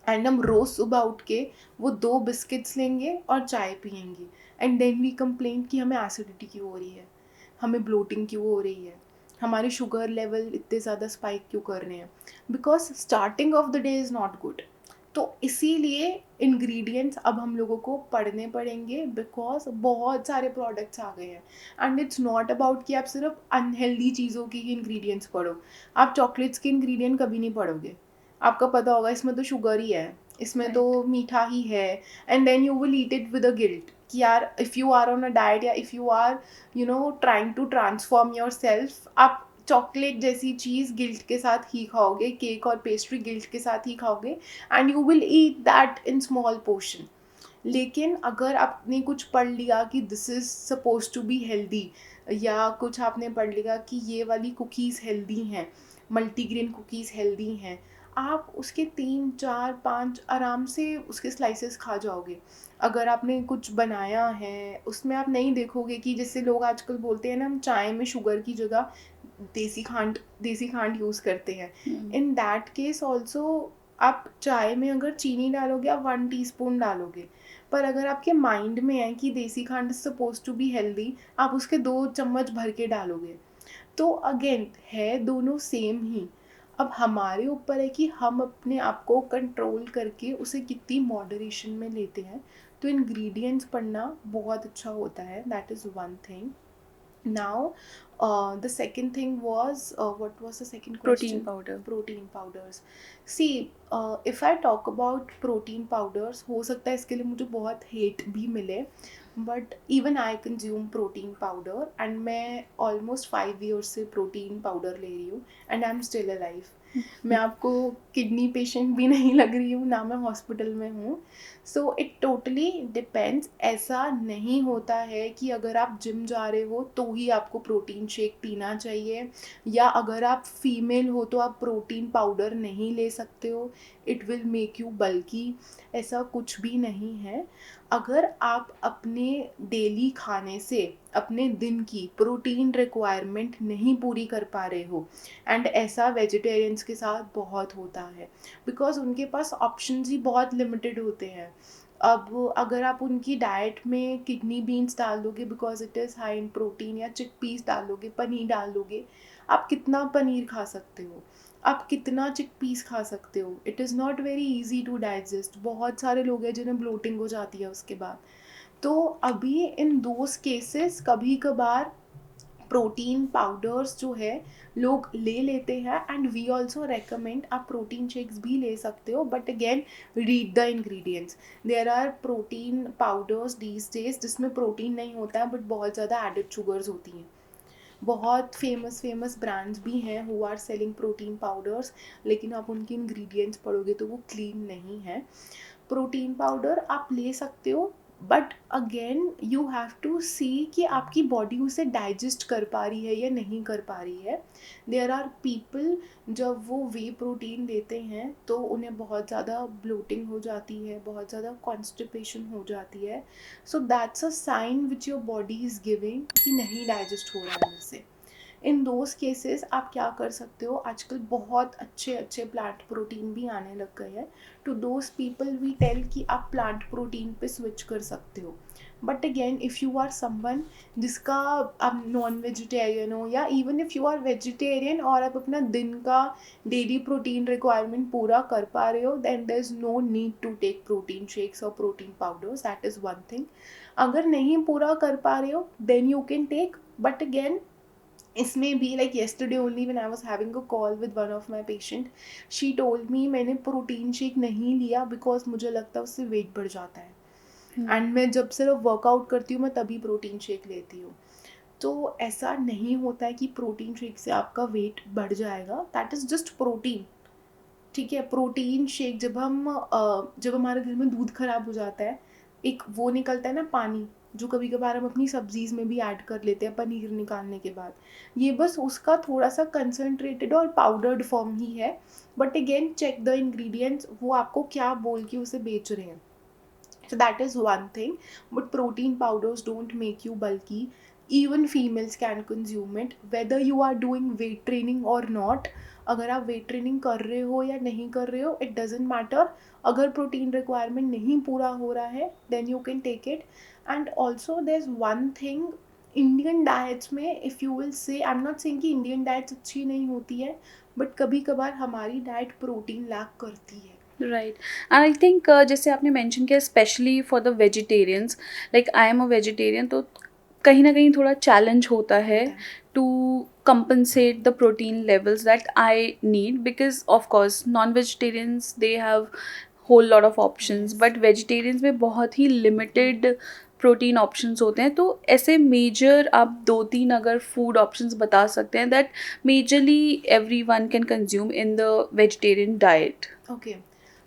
एंड हम रोज़ सुबह उठ के वो 2 बिस्किट्स लेंगे और चाय पियेंगे, एंड देन वी कंप्लेन कि हमें एसिडिटी क्यों हो रही है, हमें ब्लोटिंग क्यों हो रही है, हमारे शुगर लेवल इतने ज़्यादा स्पाइक क्यों कर रहे हैं, because starting of the day is not good. तो इसीलिए इंग्रेडिएंट्स अब हम लोगों को पढ़ने पड़ेंगे, बिकॉज बहुत सारे प्रोडक्ट्स आ गए हैं। एंड इट्स नॉट अबाउट कि आप सिर्फ अनहेल्दी चीज़ों की ही इंग्रेडिएंट्स पढ़ो, आप चॉकलेट्स के इंग्रेडिएंट कभी नहीं पढ़ोगे, आपका पता होगा इसमें तो शुगर ही है, इसमें तो मीठा ही है, and then you will eat it with a guilt कि यार if you are on a diet या if you are trying to transform yourself, आप चॉकलेट जैसी चीज़ गिल्ट के साथ ही खाओगे, केक और पेस्ट्री गिल्ट के साथ ही खाओगे, and you will eat that in small portion. लेकिन अगर आपने कुछ पढ़ लिया कि this is suppose to be healthy, या कुछ आपने पढ़ लिया कि ये वाली कुकीज़ हेल्दी हैं, मल्टीग्रेन कुकीज़ हेल्दी हैं, आप उसके 3 4 5 आराम से उसके स्लाइसेस खा जाओगे। अगर आपने कुछ बनाया है उसमें आप नहीं देखोगे कि जैसे लोग आजकल बोलते हैं ना, हम चाय में शुगर की जगह देसी खांड यूज़ करते हैं, हम्म, इन दैट केस ऑल्सो आप चाय में अगर चीनी डालोगे आप 1 टीस्पून डालोगे, पर अगर आपके माइंड में है कि देसी खांड is suppose to be healthy, आप उसके 2 चम्मच भर के डालोगे। तो अगेन है दोनों सेम ही। अब हमारे ऊपर है कि हम अपने आप को कंट्रोल करके उसे कितनी मॉडरेशन में लेते हैं। तो इंग्रेडिएंट्स पढ़ना बहुत अच्छा होता है, that is one thing. Now, the second thing was, what was the second protein question? Powder. Protein powders. See, if I talk about protein powders, हो सकता है इसके लिए मुझे बहुत hate भी मिले, but even I consume protein powder and मैं almost 5 years से protein powder ले रही हूँ and I'm still alive. मैं आपको किडनी पेशेंट भी नहीं लग रही हूँ, ना मैं हॉस्पिटल में हूँ। So it totally depends. ऐसा नहीं होता है कि अगर आप जिम जा रहे हो तो ही आपको प्रोटीन शेक पीना चाहिए, या अगर आप फीमेल हो तो आप प्रोटीन पाउडर नहीं ले सकते हो, इट विल मेक यू बल्की। ऐसा कुछ भी नहीं है। अगर आप अपने डेली खाने से अपने दिन की प्रोटीन रिक्वायरमेंट नहीं पूरी कर पा रहे हो, एंड ऐसा वेजिटेरियंस के साथ बहुत होता है, बिकॉज उनके पास ऑप्शंस ही बहुत लिमिटेड होते हैं। अब अगर आप उनकी डाइट में किडनी बीन्स डाल दोगे because it is high in protein, या चिक पीस डाल दोगे, पनीर डाल दोगे, आप कितना पनीर खा सकते हो, आप कितना चिक पीस खा सकते हो? It is not very easy to digest. बहुत सारे लोग हैं जिन्हें ब्लोटिंग हो जाती है उसके बाद। तो अभी इन दोज केसेस कभी कभार प्रोटीन पाउडर्स जो है लोग ले लेते हैं, एंड वी ऑल्सो रेकमेंड आप प्रोटीन शेक्स भी ले सकते हो, but again read the ingredients. There are protein powders these days जिसमें प्रोटीन नहीं होता है बट बहुत ज़्यादा एडेड शुगर्स होती हैं। बहुत फेमस फेमस ब्रांड्स भी हैं who are selling protein powders, लेकिन आप उनके इंग्रेडिएंट्स पढ़ोगे तो वो क्लीन नहीं है। प्रोटीन पाउडर आप ले सकते हो, but again you have to see कि आपकी बॉडी उसे डाइजेस्ट कर पा रही है या नहीं कर पा रही है। देयर आर पीपल जब वो वे प्रोटीन लेते हैं तो उन्हें बहुत ज़्यादा ब्लोटिंग हो जाती है, बहुत ज़्यादा कॉन्स्टिपेशन हो जाती है। So that's a sign which your body is giving कि नहीं डाइजेस्ट हो रहा है मुझसे। इन दोज केसेस आप क्या कर सकते हो, आजकल बहुत अच्छे अच्छे प्लांट प्रोटीन भी आने लग गए हैं। To those people we tell कि आप प्लांट प्रोटीन पे स्विच कर सकते हो। But again if you are someone जिसका आप नॉन वेजिटेरियन हो, या even if you are vegetarian और आप अपना दिन का डेली प्रोटीन रिक्वायरमेंट पूरा कर पा रहे हो, then there is no need to take protein shakes और protein powders, that is one thing. अगर नहीं पूरा कर पा रहे हो then you can take, but again इसमें भी like yesterday only when I was having a call with one of my patient, she told me मैंने प्रोटीन शेक नहीं लिया बिकॉज मुझे लगता है उससे वेट बढ़ जाता है, एंड मैं जब सिर्फ वर्कआउट करती हूँ मैं तभी प्रोटीन शेक लेती हूँ। तो ऐसा नहीं होता है कि प्रोटीन शेक से आपका वेट बढ़ जाएगा, दैट इज़ जस्ट प्रोटीन। ठीक है, प्रोटीन शेक जब हमारे घर में दूध खराब हो जाता है, एक वो निकलता है ना पानी, जो कभी कभार हम अपनी सब्जीज में भी ऐड कर लेते हैं पनीर निकालने के बाद, ये बस उसका थोड़ा सा कंसनट्रेटेड और पाउडर्ड फॉर्म ही है। But again check the ingredients, वो आपको क्या बोल के उसे बेच रहे हैं। So that is one thing. But protein powders don't make you bulky. Even females can consume it. Whether you are doing weight training or not, अगर आप वेट ट्रेनिंग कर रहे हो या नहीं कर रहे हो, इट डजेंट मैटर। अगर प्रोटीन रिक्वायरमेंट नहीं पूरा हो रहा है then you can take it. And also there is one thing, Indian diets में if you will say, I am not saying कि इंडियन डाइट्स अच्छी नहीं होती है, बट कभी कभार हमारी डाइट प्रोटीन लैक करती है। राइट। एंड आई थिंक जैसे आपने मेंशन किया specially for the vegetarians, like I am a vegetarian, तो कहीं ना कहीं थोड़ा चैलेंज होता है होता है। To compensate the protein levels that I need, because of course non-vegetarians they have whole lot of options, Yes. but vegetarians में बहुत ही limited प्रोटीन ऑप्शंस होते हैं। तो ऐसे मेजर आप 2-3 अगर फूड ऑप्शंस बता सकते हैं that majorly everyone can consume in the vegetarian diet. Okay,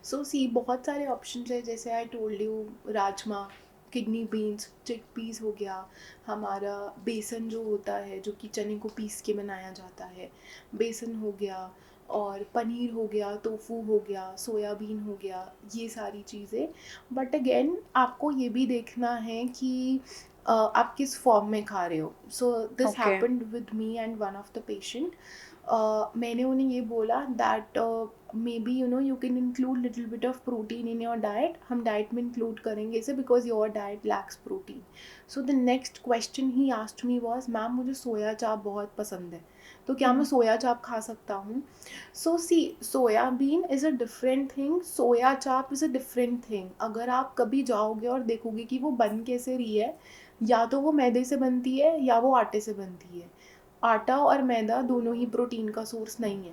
so see बहुत सारे ऑप्शन है, जैसे I told you, rajma, kidney beans, chickpeas हो गया, हमारा बेसन जो होता है जो कि चने को पीस के बनाया जाता है, बेसन हो गया, और पनीर हो गया, टोफू हो गया, सोयाबीन हो गया, ये सारी चीज़ें। बट अगेन आपको ये भी देखना है कि आप किस फॉर्म में खा रहे हो. So this okay. Happened with me and one of the patient. मैंने उन्हें ये बोला that may be you can include little bit of protein in your diet. हम डाइट में इंक्लूड करेंगे इसे because your diet lakhs protein. So the next question he asked me was, ma'am मुझे सोया चाप बहुत पसंद है, तो क्या मैं सोया चाप खा सकता हूँ. So see, soyabean is a different thing, soya chaap is a different thing. अगर आप कभी जाओगे और देखोगे कि वो बन कैसे रही है, या तो वो मैदे से बनती है या वो आटे से बनती है. आटा और मैदा दोनों ही प्रोटीन का सोर्स नहीं है,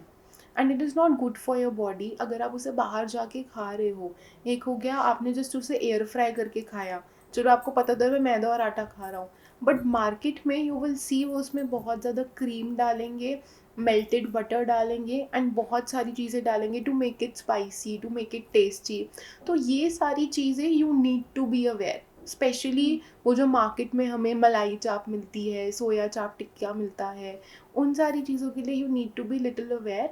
and it is not good for your body अगर आप उसे बाहर जाके खा रहे हो. एक हो गया आपने जस्ट उसे एयर फ्राई करके खाया, चलो आपको पता था मैं मैदा और आटा खा रहा हूँ, बट मार्केट में यू विल सी वो उसमें बहुत ज़्यादा क्रीम डालेंगे, मेल्टेड बटर डालेंगे एंड बहुत सारी चीज़ें डालेंगे to make it spicy, to make it tasty. तो ये सारी चीज़ें you need to be aware. Specially वो जो मार्केट में हमें मलाई चाप मिलती है, सोया चाप टिक्का मिलता है, उन सारी चीज़ों के लिए you need to be little aware.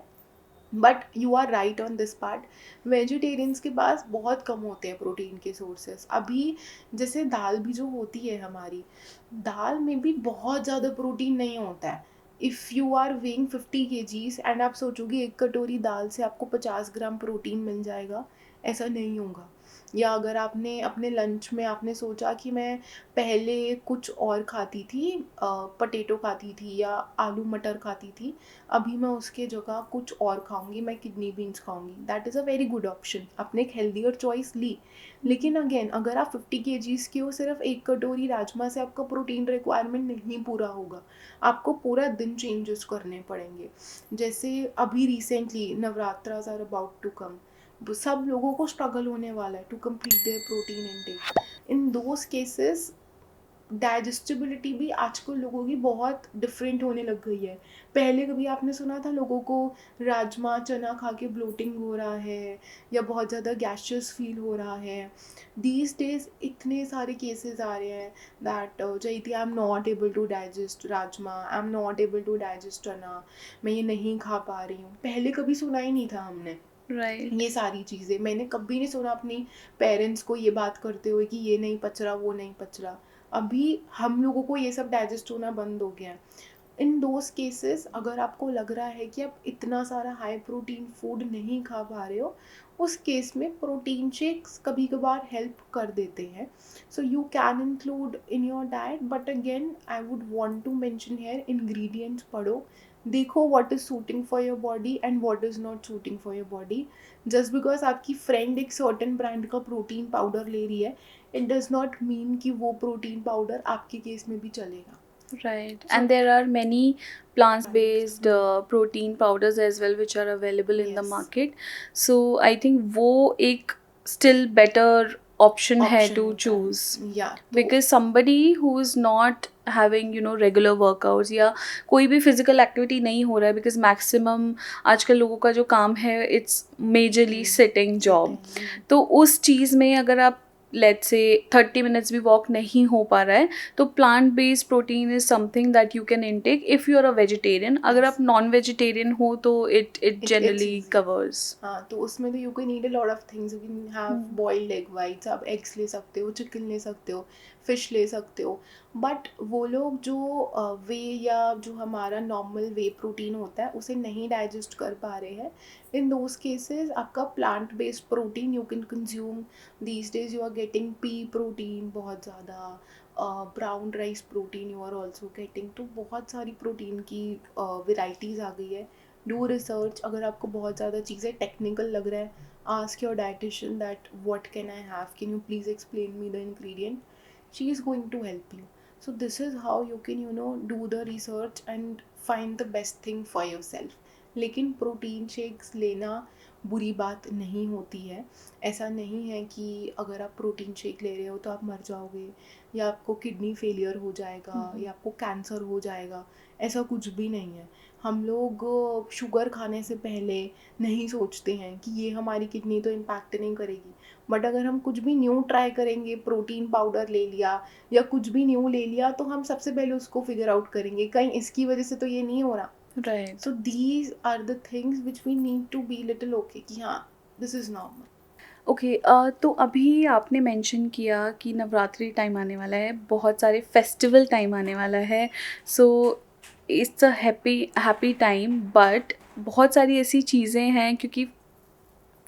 But you are right on this part, vegetarians के पास बहुत कम होते हैं प्रोटीन के सोर्सेस. अभी जैसे दाल भी जो होती है हमारी, दाल में भी बहुत ज़्यादा प्रोटीन नहीं होता है. If you are weighing 50 kgs and आप सोचोगे एक कटोरी दाल से आपको 50 ग्राम प्रोटीन मिल जाएगा, ऐसा नहीं होगा. या अगर आपने अपने लंच में आपने सोचा कि मैं पहले कुछ और खाती थी, पटेटो खाती थी या आलू मटर खाती थी, अभी मैं उसके जगह कुछ और खाऊंगी, मैं किडनी बीन्स खाऊंगी, that is a very good option. आपने एक हेल्दियर चॉइस ली. लेकिन अगेन अगर आप 50 kgs के हो, सिर्फ एक कटोरी राजमा से आपका प्रोटीन रिक्वायरमेंट नहीं पूरा होगा, आपको पूरा दिन चेंजेस करने पड़ेंगे. जैसे अभी recently Navratras are about to come, सब लोगों को स्ट्रगल होने वाला है to complete their protein intake. In those cases digestibility भी आजकल लोगों की बहुत डिफरेंट होने लग गई है. पहले कभी आपने सुना था लोगों को राजमा चना खा के ब्लोटिंग हो रहा है या बहुत ज़्यादा गैशियस फील हो रहा है. दीज डेज इतने सारे केसेस आ रहे हैं दैट जयती I am not able to digest rajma, I am not able to digest chana, मैं ये नहीं खा पा रही हूँ. पहले कभी सुना ही नहीं था हमने राइट। ये सारी चीज़ें. मैंने कभी नहीं सुना अपनी पेरेंट्स को ये बात करते हुए कि ये नहीं पच रहा, वो नहीं पच रहा. अभी हम लोगों को ये सब डाइजेस्ट होना बंद हो गया है. इन दोज केसेस अगर आपको लग रहा है कि आप इतना सारा हाई प्रोटीन फूड नहीं खा पा रहे हो, उस केस में प्रोटीन शेक्स कभी कभार हेल्प कर देते हैं. So you can include in your diet, but again I would want to mention here ingredients पढ़ो, देखो what is suiting for your body and what is not suiting for your body. Just because आपकी friend एक certain brand का protein powder ले रही है, it does not mean कि वो प्रोटीन पाउडर आपके केस में भी चलेगा. Right. So And there are many plant-based protein powders as well which are available in the yes, market. So I think वो एक still better option है option to होता choose. है या तो Because somebody who is not having regular workouts या कोई भी physical activity नहीं हो रहा है, because maximum आजकल लोगों का जो काम है it's majorly sitting job. तो उस चीज़ में अगर आप लेट्स से 30 मिनट्स भी वॉक नहीं हो पा रहा है, तो plant based protein is something that you can intake if you are a vegetarian. अगर आप नॉन वेजिटेरियन हो तो it it's generally easy. Covers. हाँ, तो उसमें तो you can eat a lot of things. You can have boiled egg whites, आप eggs ले सकते हो, चिकन ले सकते हो, फिश ले सकते हो. बट वो लोग जो वे या जो हमारा नॉर्मल वे प्रोटीन होता है उसे नहीं डाइजेस्ट कर पा रहे हैं, इन दोज केसेस आपका plant based protein you can consume. These days you are getting pea protein बहुत ज़्यादा, brown rice protein you are also getting. तो बहुत सारी प्रोटीन की वेराइटीज़ आ गई है. Do research. अगर आपको बहुत ज़्यादा चीज़ें टेक्निकल लग रहा है, ask your dietitian that what can I have, can you please explain me the ingredient. She is going to help you. So this is how you can do the research and find the best thing for your self. लेकिन protein shakes लेना बुरी बात नहीं होती है. ऐसा नहीं है कि अगर आप प्रोटीन शेक ले रहे हो तो आप मर जाओगे या आपको किडनी फेलियर हो जाएगा या आपको कैंसर हो जाएगा. ऐसा कुछ भी नहीं है. हम लोग शुगर खाने से पहले नहीं सोचते हैं कि ये हमारी किडनी तो इम्पैक्ट नहीं करेगी. बट अगर हम कुछ भी न्यू ट्राई करेंगे, प्रोटीन पाउडर ले लिया या कुछ भी न्यू ले लिया, तो हम सबसे पहले उसको फिगर आउट करेंगे कहीं इसकी वजह से तो ये नहीं हो रहा. Right. So these are the things which we need to be little okay कि हाँ, दिस इज़ नॉर्मल. ओके, तो अभी आपने मेंशन किया कि नवरात्रि टाइम आने वाला है, बहुत सारे फेस्टिवल टाइम आने वाला है, so it's a happy happy time, but बहुत सारी ऐसी चीज़ें हैं क्योंकि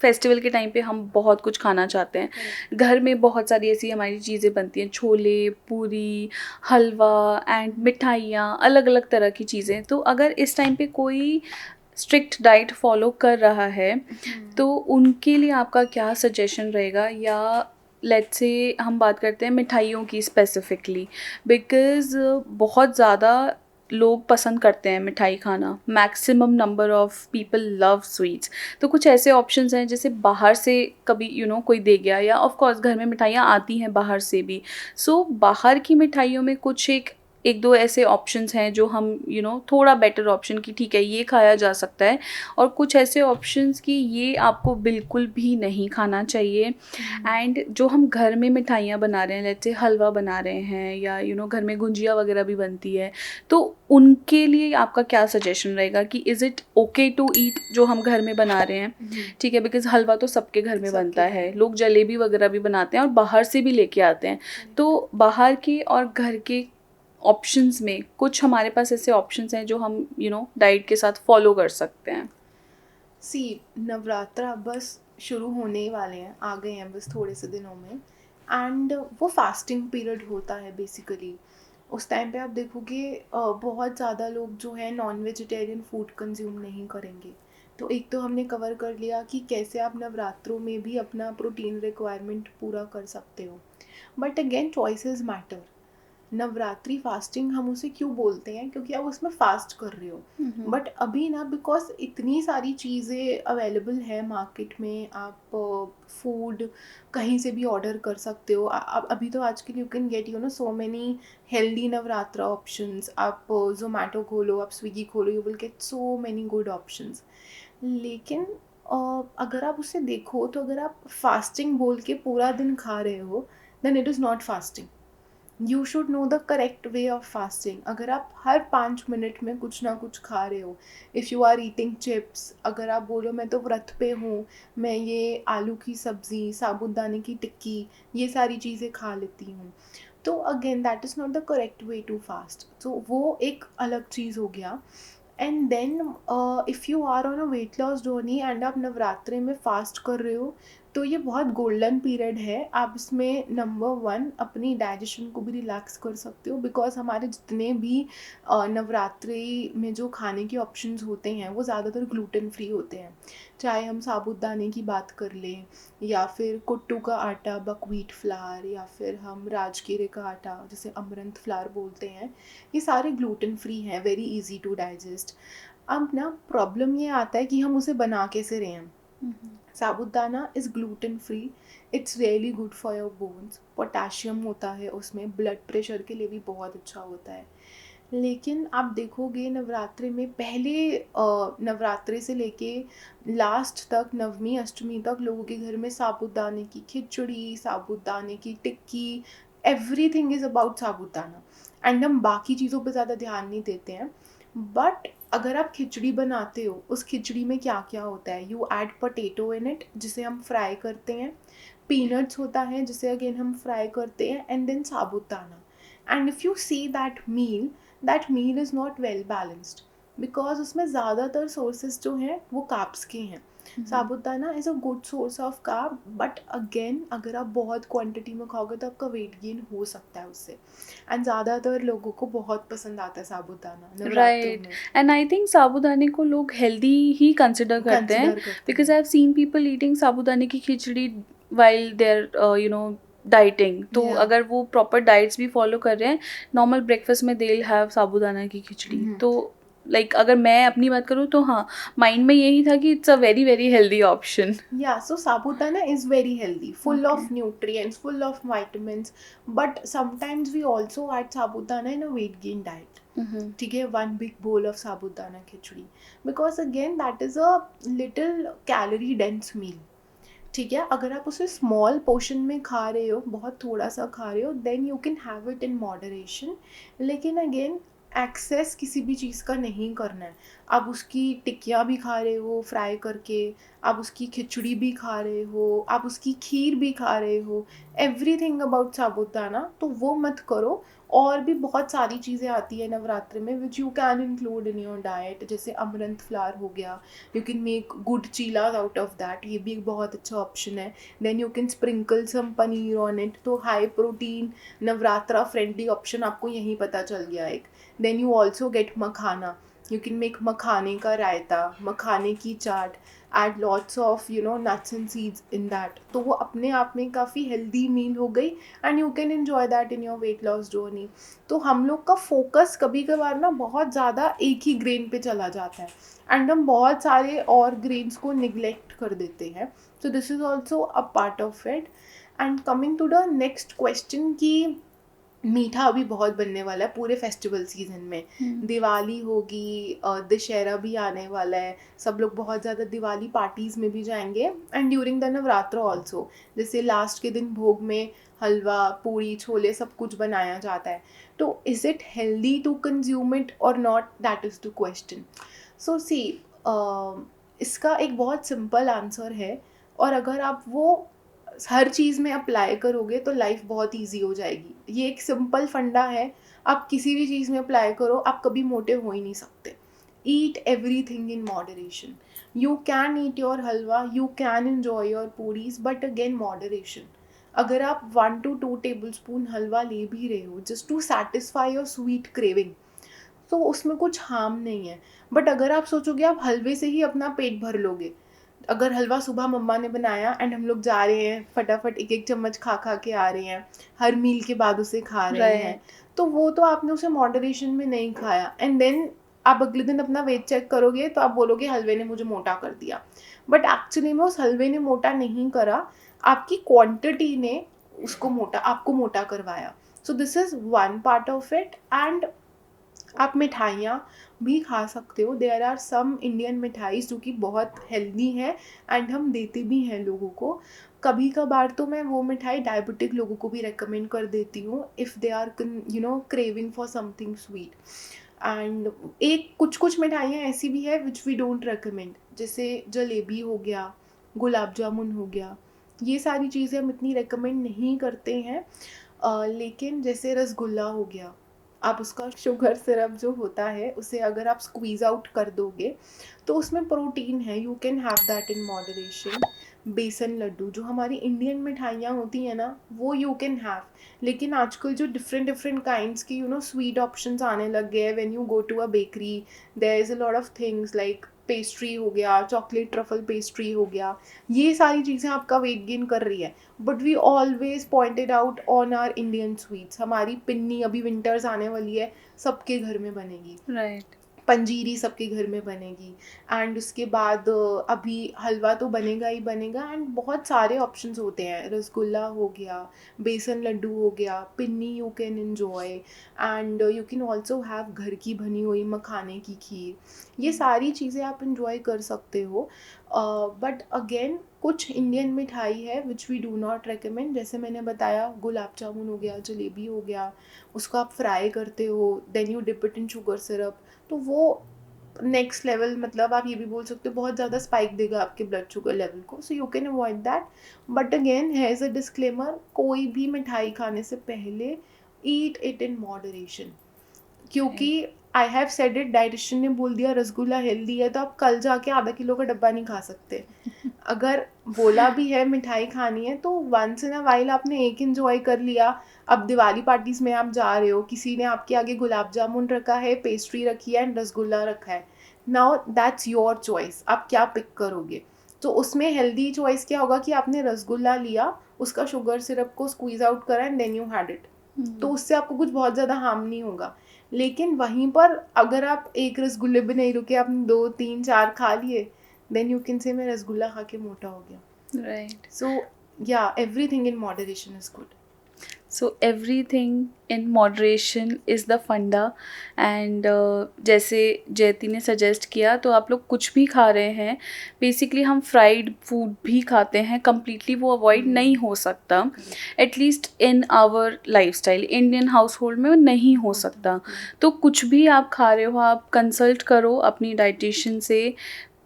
फेस्टिवल के टाइम पे हम बहुत कुछ खाना चाहते हैं। करेक्ट। घर में बहुत सारी ऐसी हमारी चीज़ें बनती हैं, छोले, पूरी, हलवा एंड मिठाइयाँ, अलग-अलग तरह की चीज़ें। तो अगर इस टाइम पे कोई स्ट्रिक्ट डाइट फॉलो कर रहा है, तो उनके लिए आपका क्या सजेशन रहेगा? या लेट्स से हम बात करते हैं मिठाइयों की स्पेसिफिकली, बिकॉज़ बहुत ज़्यादा लोग पसंद करते हैं मिठाई खाना, maximum number of people love sweets. तो कुछ ऐसे ऑप्शंस हैं जैसे बाहर से कभी कोई दे गया, या ऑफ कोर्स घर में मिठाइयाँ आती हैं बाहर से भी। सो बाहर की मिठाइयों में कुछ एक एक दो ऐसे ऑप्शंस हैं जो हम थोड़ा बेटर ऑप्शन की ठीक है ये खाया जा सकता है, और कुछ ऐसे ऑप्शंस कि ये आपको बिल्कुल भी नहीं खाना चाहिए। एंड जो हम घर में मिठाइयाँ बना रहे हैं, लेट्स से हलवा बना रहे हैं, या घर में गुंजिया वगैरह भी बनती है, तो उनके लिए आपका क्या सजेशन रहेगा कि is it okay to eat जो हम घर में बना रहे हैं? ठीक है, बिकॉज़ हलवा तो सबके घर में सबके बनता घर है, में। लोग जलेबी वगैरह भी बनाते हैं और बाहर से भी लेके आते हैं। तो बाहर के और घर के ऑप्शंस में कुछ हमारे पास ऐसे ऑप्शंस हैं जो हम डाइट के साथ फॉलो कर सकते हैं। सी, नवरात्रा बस शुरू होने ही वाले हैं, आ गए हैं बस थोड़े से दिनों में। एंड वो फास्टिंग पीरियड होता है बेसिकली। उस टाइम पे आप देखोगे बहुत ज़्यादा लोग जो है नॉन वेजिटेरियन फूड कंज्यूम नहीं करेंगे। तो एक तो हमने कवर कर लिया कि कैसे आप नवरात्रों में भी अपना प्रोटीन रिक्वायरमेंट पूरा कर सकते हो। But again choices matter. Navratri fasting हम उसे क्यों बोलते हैं, क्योंकि आप उसमें फास्ट कर रहे हो। बट अभी ना, बिकॉज इतनी सारी चीज़ें अवेलेबल है मार्केट में, आप फूड कहीं से भी ऑर्डर कर सकते हो। अभी तो आजकल you can get so many healthy Navratra options. आप जोमेटो खोलो, आप स्विगी खोलो, you will get so many good options. लेकिन अगर आप उसे देखो तो अगर आप फास्टिंग बोल के पूरा दिन खा रहे हो, then it is not fasting. You should know the correct way of fasting. अगर आप हर 5 मिनट में कुछ ना कुछ खा रहे हो, if you are eating chips, अगर आप बोलो मैं तो व्रत पे हूँ, मैं ये आलू की सब्ज़ी, साबुदाने की टिक्की, ये सारी चीज़ें खा लेती हूँ, तो again that is not the correct way to fast. तो वो एक अलग चीज़ हो गया। And then if you are on a weight loss journey and आप नवरात्रि में फास्ट कर रहे हो, तो ये बहुत गोल्डन पीरियड है। आप इसमें नंबर वन अपनी डाइजेशन को भी रिलैक्स कर सकते हो, बिकॉज हमारे जितने भी नवरात्रि में जो खाने के ऑप्शंस होते हैं वो ज़्यादातर ग्लूटेन फ्री होते हैं। चाहे हम साबूदाने की बात कर लें, या फिर कुट्टू का आटा, बकव्हीट फ्लावर, या फिर हम राजगीरे का आटा जिसे अमरंथ फ्लावर बोलते हैं, ये सारे ग्लूटेन फ्री हैं, वेरी इजी टू डाइजेस्ट। अब ना प्रॉब्लम ये आता है कि हम उसे बना कैसे रहे हैं। Sabudana is gluten free, it's really good for your bones, potassium होता है उसमें, ब्लड प्रेशर के लिए भी बहुत अच्छा होता है। लेकिन आप देखोगे नवरात्रि में पहले नवरात्रि से लेके लास्ट तक, नवमी अष्टमी तक, लोगों के घर में साबूदाने की खिचड़ी, साबूदाने की tikki, everything is about sabudana. And हम बाकी चीज़ों पे ज़्यादा ध्यान नहीं देते हैं। बट अगर आप खिचड़ी बनाते हो, उस खिचड़ी में क्या क्या होता है? You add potato in it, जिसे हम फ्राई करते हैं, पीनट्स होता है जिसे अगेन हम फ्राई करते हैं, and then sabudana. And if you see that meal is not well balanced, because उसमें ज़्यादातर सोर्सेज जो हैं वो कार्ब्स के हैं। Sabudana is a good source of carb, but again अगर आप बहुत क्वांटिटी में खाओगे तो आपका वेट गेन हो सकता है उससे। एंड ज़्यादातर लोगों को बहुत पसंद आता है साबूदाना नवरात्रों राइट, में। एंड आई थिंक साबूदाने को लोग हेल्दी ही कंसिडर करते हैं, कंसिडर करते बिकॉज हैं। I have seen people eating साबूदाने की खिचड़ी वाइल देयर डाइटिंग। तो या अगर वो प्रॉपर डाइट्स भी फॉलो कर रहे हैं, नॉर्मल ब्रेकफास्ट में दे हैव साबूदाना की खिचड़ी, तो अगर मैं अपनी बात करूँ तो हाँ, माइंड में यही था कि it's a very very healthy option. yeah, so sabudana is very healthy, full okay. of nutrients, full of vitamins. But sometimes we also add sabudana in a weight gain diet. ठीक है, one big bowl of sabudana khichdi, because again that is a little calorie dense meal. ठीक है, अगर आप उसे small portion में खा रहे हो, बहुत थोड़ा सा खा रहे हो, then you can have it in moderation. लेकिन अगेन एक्सेस किसी भी चीज़ का नहीं करना है। आप उसकी टिक्कियाँ भी खा रहे हो फ्राई करके, आप उसकी खिचड़ी भी खा रहे हो, आप उसकी खीर भी खा रहे हो, एवरीथिंग अबाउट साबूदाना, तो वो मत करो। और भी बहुत सारी चीज़ें आती है नवरात्रि में which you can include in your diet, जैसे अमरंथ फ्लावर हो गया, you can make good cheelas out of that, ये भी एक बहुत अच्छा ऑप्शन है। Then you can sprinkle some paneer on it, तो high protein Navratra friendly option आपको यहीं पता चल गया एक। Then you also get makhana, you can make मखाने का रायता, मखाने की चाट, add lots of nuts and seeds in that, तो वो अपने आप में काफ़ी हेल्दी मील हो गई and you can enjoy that in your weight loss journey. तो हम लोग का फोकस कभी कभार ना बहुत ज़्यादा एक ही ग्रेन पे चला जाता है एंड हम बहुत सारे और ग्रेन्स को निगलेक्ट कर देते हैं। So this is also a part of it. And coming to the next question कि मीठा अभी बहुत बनने वाला है पूरे फेस्टिवल सीजन में। दिवाली होगी, दशहरा भी आने वाला है, सब लोग बहुत ज़्यादा दिवाली पार्टीज़ में भी जाएंगे and during the Navratra also, जैसे लास्ट के दिन भोग में हलवा पूड़ी छोले सब कुछ बनाया जाता है। तो is it healthy to consume it और not, that is the question. So see, इसका एक बहुत सिंपल आंसर है, और अगर आप वो हर चीज़ में अप्लाई करोगे तो लाइफ बहुत इजी हो जाएगी। ये एक सिंपल फंडा है, आप किसी भी चीज़ में अप्लाई करो, आप कभी मोटे हो ही नहीं सकते। Eat everything in moderation, you can eat your halwa, you can enjoy your puris, but again moderation. अगर आप 1 to 2 tablespoon हलवा ले भी रहे हो just to satisfy your sweet craving, तो उसमें कुछ हार्म नहीं है। बट अगर आप सोचोगे आप हलवे से ही अपना पेट भर लोगे, अगर हलवा सुबह मम्मा ने बनाया एंड हम लोग जा रहे हैं फटाफट एक एक चम्मच खा खा के आ रहे हैं, हर मील के बाद उसे खा रहे हैं, राइट। तो वो तो आपने उसे मॉडरेशन में नहीं खाया एंड देन आप अगले दिन अपना वेट चेक करोगे तो आप बोलोगे हलवे ने मुझे मोटा कर दिया। बट एक्चुअली में उस हलवे ने मोटा नहीं करा, आपकी क्वांटिटी ने उसको मोटा, आपको मोटा करवाया। So this is one part of it. And आप मिठाइयाँ भी खा सकते हो, there are some Indian mithais जो कि बहुत हेल्दी है एंड हम देते भी हैं लोगों को। कभी कभार तो मैं वो मिठाई डायबिटिक लोगों को भी रेकमेंड कर देती हूँ if they are craving for something sweet. And एक कुछ कुछ मिठाइयाँ ऐसी भी है विच वी डोंट रेकमेंड, जैसे जलेबी हो गया, गुलाब जामुन हो गया, ये सारी चीज़ें हम इतनी रेकमेंड नहीं करते हैं। लेकिन जैसे रसगुल्ला हो गया, आप उसका शुगर सिरप जो होता है उसे अगर आप स्क्वीज़ आउट कर दोगे तो उसमें प्रोटीन है, you can have that in moderation. बेसन लड्डू जो हमारी इंडियन मिठाइयाँ होती हैं ना, वो यू कैन हैव। लेकिन आजकल जो डिफरेंट डिफरेंट काइंड्स की स्वीट ऑप्शंस आने लग गए हैं, when you go to a bakery there is a lot of things like pastry हो गया, चॉकलेट ट्रफल पेस्ट्री हो गया, ये सारी चीज़ें आपका वेट गेन कर रही है। But we always pointed out on our Indian sweets. हमारी पिन्नी अभी विंटर्स आने वाली है, सबके घर में बनेगी, राइट। पंजीरी सबके घर में बनेगी। एंड उसके बाद अभी हलवा तो बनेगा ही बनेगा एंड बहुत सारे ऑप्शंस होते हैं, रसगुल्ला हो गया, बेसन लड्डू हो गया, pinni you can enjoy, and you can also have घर की बनी हुई मखाने की खीर, ये सारी चीज़ें आप इन्जॉय कर सकते हो। बट अगेन कुछ इंडियन मिठाई है which we do not recommend, जैसे मैंने बताया गुलाब जामुन हो गया, जलेबी हो गया, उसको आप फ्राई करते हो then you dip it in sugar syrup, तो वो नेक्स्ट लेवल, मतलब आप ये भी बोल सकते हो बहुत ज़्यादा स्पाइक देगा आपके ब्लड शुगर लेवल को, सो you can avoid that. But again है एज अ डिस्क्लेमर, कोई भी मिठाई खाने से पहले ईट इट इन मॉडरेशन, क्योंकि I have said it, dietitian ने बोल दिया रसगुल्ला हेल्दी है तो आप कल जाके आधा किलो का डब्बा नहीं खा सकते। अगर बोला भी है मिठाई खानी है तो वंस इन अ वाइल आपने एक इंजॉय कर लिया। अब दिवाली पार्टीज में आप जा रहे हो, किसी ने आपके आगे गुलाब जामुन रखा है, पेस्ट्री रखी है एंड रसगुल्ला रखा है, नाउ दैट्स योर चॉइस, आप क्या पिक करोगे। तो उसमें हेल्दी चॉइस क्या होगा कि आपने रसगुल्ला लिया, उसका शुगर सिरप को स्क्वीज आउट करा and then you had it, तो उससे आपको कुछ बहुत ज़्यादा हार्म नहीं होगा। लेकिन वहीं पर अगर आप एक रसगुल्ले भी नहीं रुके, आपने 2 3 4 खा लिए, देन यू कैन से मैं रसगुल्ला खा के मोटा हो गया। राइट। सो या everything in moderation is good. So everything in moderation is the फंडा. एंड जैसे जयती ने सजेस्ट किया, तो आप लोग कुछ भी खा रहे हैं, बेसिकली हम फ्राइड फूड भी खाते हैं, कम्प्लीटली वो अवॉइड नहीं हो सकता. At least in our lifestyle, Indian house hold में वो नहीं हो सकता. तो कुछ भी आप खा रहे हो, आप कंसल्ट करो अपनी डाइटिशियन से.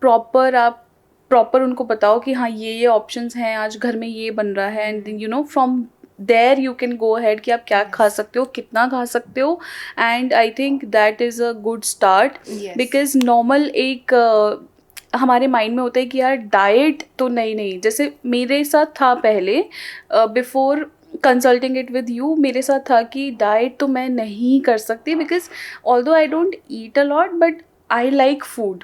प्रॉपर उनको बताओ कि हाँ ये ऑप्शंस हैं, आज घर में ये बन रहा है, and you know from there you can go ahead कि आप क्या खा सकते हो, कितना खा सकते हो. And I think that is a good start. Because normal एक हमारे माइंड में होता है कि यार डाइट तो नहीं, जैसे मेरे साथ था पहले, before consulting it with you, मेरे साथ था कि डाइट तो मैं नहीं कर सकती, because although I don't eat a lot but I like food.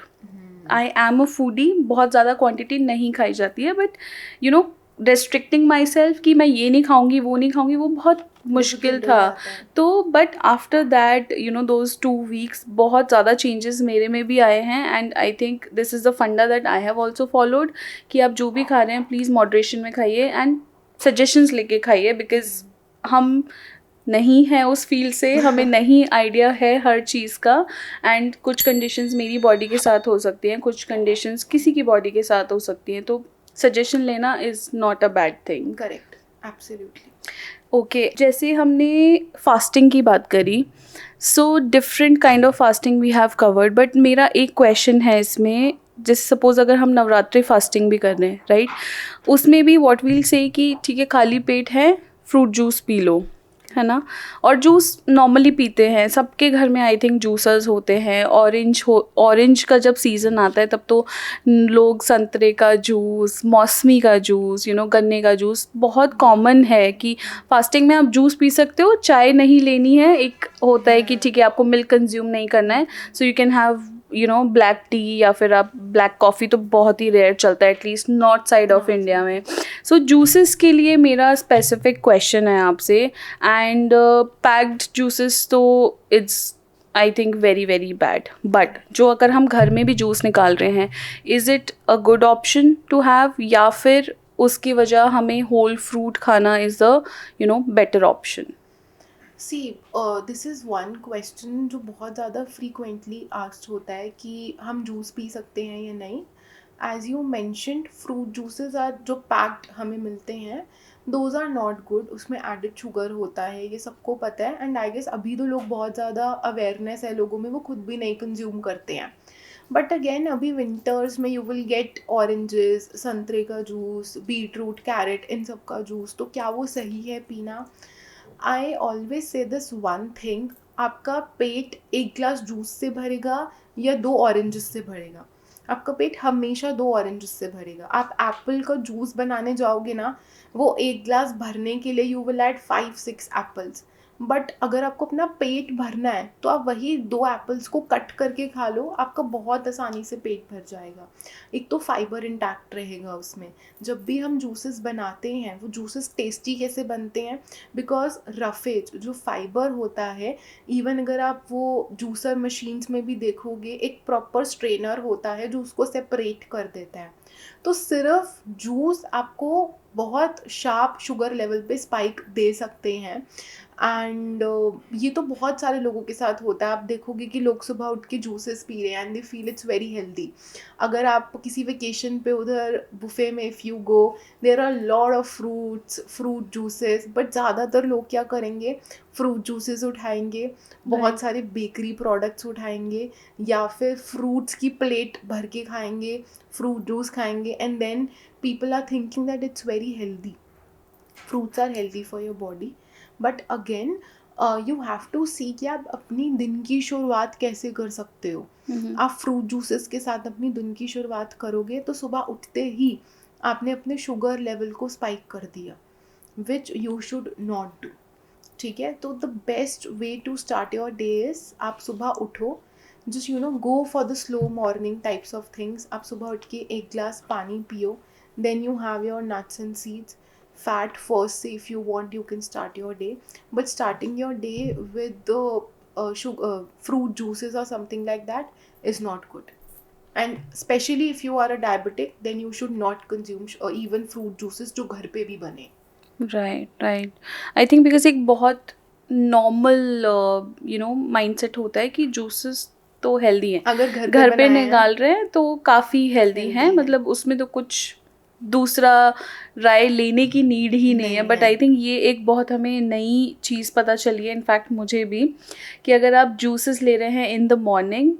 I am a foodie. बहुत ज़्यादा क्वांटिटी नहीं खाई जाती है, but you know restricting my self कि मैं ये नहीं खाऊंगी, वो नहीं खाऊंगी, वो बहुत मुश्किल था. तो but after that you know those 2 weeks बहुत ज़्यादा चेंजेस मेरे में भी आए हैं. And I think this is the funda that I have also followed, कि आप जो भी खा रहे हैं प्लीज़ मॉडरेशन में खाइए एंड सजेशंस लेके खाइए. बिकॉज हम नहीं है उस फील्ड से, हमें नहीं आइडिया है हर चीज़ का. एंड कुछ कंडीशंस मेरी बॉडी के साथ हो सकती हैं, कुछ कंडीशंस किसी की बॉडी के साथ हो सकती हैं. तो सजेशन लेना is not a bad thing. Correct, absolutely. Okay, जैसे हमने फास्टिंग की बात करी, so different kind of fasting we have covered. But मेरा एक क्वेश्चन है इसमें, जैसे सपोज अगर हम नवरात्रि फास्टिंग भी कर रहे हैं, राइट, उसमें भी व्हाट वील से कि ठीक है खाली पेट है, फ्रूट जूस पी लो, है ना. और जूस नॉर्मली पीते हैं सबके घर में, आई थिंक जूसर्स होते हैं. ऑरेंज का जब सीज़न आता है तब तो लोग संतरे का जूस, मौसमी का जूस, यू नो गन्ने का जूस, बहुत कॉमन है कि फास्टिंग में आप जूस पी सकते हो, चाय नहीं लेनी है. एक होता है कि ठीक है आपको मिल्क कंज्यूम नहीं करना है, so you can have you know black T, या फिर आप ब्लैक कॉफ़ी, तो बहुत ही रेयर चलता है at least north side of India में. सो जूसेस के लिए मेरा स्पेसिफिक क्वेश्चन है आपसे. एंड पैक्ड जूसेस तो it's I think very very bad. But जो अगर हम घर में भी जूस निकाल रहे हैं, is it a good option to have, या फिर उसकी वजह हमें होल फ्रूट खाना is the you know better option? See, this is one question जो बहुत ज़्यादा फ्रीक्वेंटली आस्क्ड होता है कि हम जूस पी सकते हैं या नहीं. As you mentioned, fruit juices are जो पैक्ड हमें मिलते हैं, दोज आर नॉट गुड. उसमें एडिड शुगर होता है, ये सबको पता है. एंड आई गेस अभी तो लोग बहुत ज़्यादा अवेयरनेस है लोगों में, वो खुद भी नहीं कंज्यूम करते हैं. बट अगेन अभी विंटर्स में यू विल गेट ऑरेंजेस, संतरे का जूस, बीट रूट, कैरेट, इन सब का जूस. तो क्या वो सही है पीना? I always say this one thing, आपका पेट एक ग्लास जूस से भरेगा या 2 ऑरेंजेस से भरेगा? आपका पेट हमेशा 2 ऑरेंजेस से भरेगा. आप एप्पल का जूस बनाने जाओगे ना, वो एक ग्लास भरने के लिए you will add 5-6 apples. But अगर आपको अपना पेट भरना है तो आप वही 2 एप्पल्स को कट करके खा लो, आपका बहुत आसानी से पेट भर जाएगा. एक तो फाइबर इंटैक्ट रहेगा उसमें. जब भी हम जूसेस बनाते हैं, वो जूसेस टेस्टी कैसे बनते हैं? बिकॉज रफेज जो फाइबर होता है, इवन अगर आप वो जूसर मशीन्स में भी देखोगे, एक प्रॉपर स्ट्रेनर होता है जो उसको सेपरेट कर देता है. तो सिर्फ जूस आपको बहुत शार्प शुगर लेवल पे स्पाइक दे सकते हैं. एंड ये तो बहुत सारे लोगों के साथ होता है. आप देखोगे कि लोग सुबह उठ के जूसेस पी रहे हैं and they feel it's very healthy. अगर आप किसी वेकेशन पे उधर बुफे में if you go, there are lot of fruits, fruit juices. But ज़्यादातर लोग क्या करेंगे, फ्रूट जूसेस उठाएंगे, बहुत सारे बेकरी प्रोडक्ट्स उठाएंगे, या फिर फ्रूट्स की प्लेट भर के खाएंगे, फ्रूट जूस खाएंगे. And then people are thinking that it's very healthy. Fruits are healthy for your body. But again, you have to see कि आप अपनी दिन की शुरुआत कैसे कर सकते हो. आप फ्रूट जूसेस के साथ अपनी दिन की शुरुआत करोगे तो सुबह उठते ही आपने अपने शुगर लेवल को स्पाइक कर दिया, which you should not do. ठीक है, तो the best way to start your day is, आप सुबह उठो, just you know go for the slow morning types of things. आप सुबह उठ के एक ग्लास पानी पियो, then you have your nuts and seeds. Fat first, say if you want you can start your day, but starting your day with the fruit juices or something like that is not good. And especially if you are a diabetic, then you should not consume even fruit juices जो घर पे भी बने. Right, right. I think because एक बहुत normal mindset होता है कि जूसेस तो हेल्दी हैं। अगर घर पे घर पे बनाए हैं निकाल रहे हैं तो काफ़ी हेल्दी हैं, हेल्दी है, मतलब उसमें तो कुछ दूसरा राय लेने की नीड ही नहीं है। नहीं बट है। आई थिंक ये एक बहुत हमें नई चीज़ पता चली है, इनफैक्ट मुझे भी, कि अगर आप जूसेस ले रहे हैं in the morning,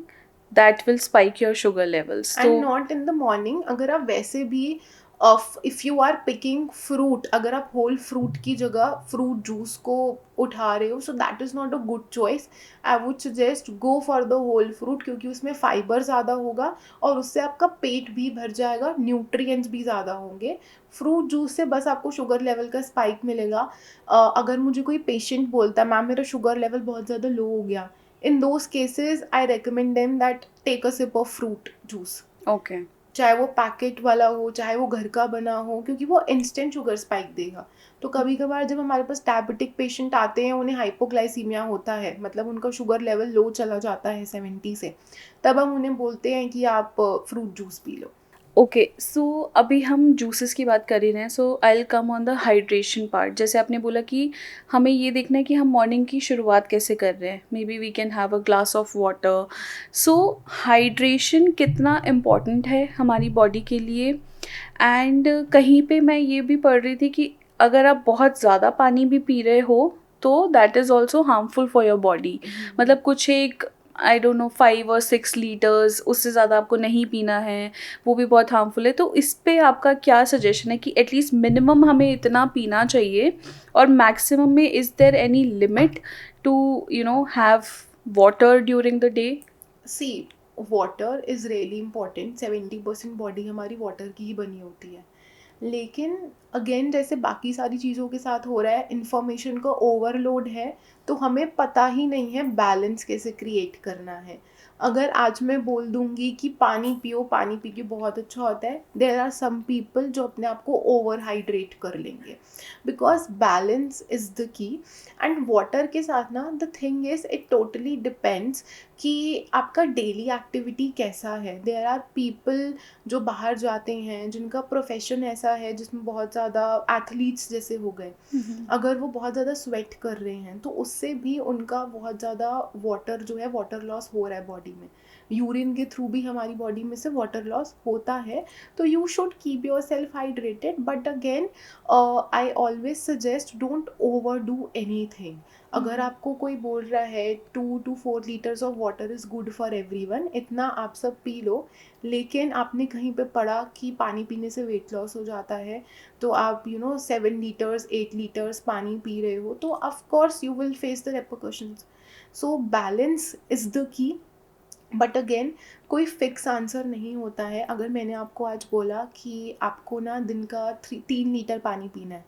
that will spike your sugar levels. तो and not in the morning, अगर आप वैसे भी if you are picking fruit, अगर आप होल फ्रूट की जगह फ्रूट जूस को उठा रहे हो, so that is not a good choice. I would suggest go for the whole fruit, क्योंकि उसमें फाइबर ज़्यादा होगा और उससे आपका पेट भी भर जाएगा, न्यूट्रिएंट्स भी ज़्यादा होंगे। फ्रूट जूस से बस आपको शुगर लेवल का स्पाइक मिलेगा। अगर मुझे कोई पेशेंट बोलता है मैम मेरा शुगर लेवल बहुत ज़्यादा लो हो गया, in those cases I recommend them that take a sip of fruit juice, okay. चाहे वो पैकेट वाला हो चाहे वो घर का बना हो, क्योंकि वो इंस्टेंट शुगर स्पाइक देगा। तो कभी कभार जब हमारे पास डायबिटिक पेशेंट आते हैं, उन्हें हाइपोग्लाइसीमिया होता है, मतलब उनका शुगर लेवल लो चला जाता है 70 से, तब हम उन्हें बोलते हैं कि आप फ्रूट जूस पी लो। ओके, सो अभी हम जूसेस की बात कर ही रहे हैं, so I will come on the hydration part. जैसे आपने बोला कि हमें ये देखना है कि हम मॉर्निंग की शुरुआत कैसे कर रहे हैं, maybe we can have a glass of water. So hydration कितना इम्पॉर्टेंट है हमारी बॉडी के लिए। एंड कहीं पे मैं ये भी पढ़ रही थी कि अगर आप बहुत ज़्यादा पानी भी पी रहे हो तो that is also harmful for your body. मतलब कुछ एक, आई डोंट नो, 5 और 6 लीटर्स, उससे ज़्यादा आपको नहीं पीना है, वो भी बहुत हार्मफुल है। तो इस पे आपका क्या सजेशन है कि एटलीस्ट मिनिमम हमें इतना पीना चाहिए, और मैक्सिमम में is there any limit to have water during the day? See, water is really important, 70% body हमारी वाटर की ही बनी होती है। लेकिन अगेन जैसे बाकी सारी चीज़ों के साथ हो रहा है, इन्फॉर्मेशन का ओवरलोड है, तो हमें पता ही नहीं है बैलेंस कैसे क्रिएट करना है। अगर आज मैं बोल दूंगी कि पानी पियो, पानी पी के बहुत अच्छा होता है, देर आर सम पीपल जो अपने आप को ओवर हाइड्रेट कर लेंगे, because balance is the key. And water के साथ ना the thing is it totally depends कि आपका डेली एक्टिविटी कैसा है। देर आर पीपल जो बाहर जाते हैं, जिनका प्रोफेशन ऐसा है जिसमें बहुत ज़्यादा एथलीट्स जैसे हो गए, अगर वो बहुत ज़्यादा स्वेट कर रहे हैं तो उससे भी उनका बहुत ज़्यादा वाटर जो है, वाटर लॉस हो रहा है बॉडी में। यूरिन के थ्रू भी हमारी बॉडी में से वाटर लॉस होता है। तो you should keep your self hydrated, but again I always suggest don't over do any thing. अगर आपको कोई बोल रहा है 2 to 4 litres of water is good for everyone, इतना आप सब पी लो, लेकिन आपने कहीं पे पढ़ा कि पानी पीने से वेट लॉस हो जाता है, तो आप 7 लीटर्स 8 लीटर्स पानी पी रहे हो, तो of course you will face the repercussions. So balance is the key. But again कोई फिक्स आंसर नहीं होता है। अगर मैंने आपको आज बोला कि आपको ना दिन का 3 लीटर पानी पीना है,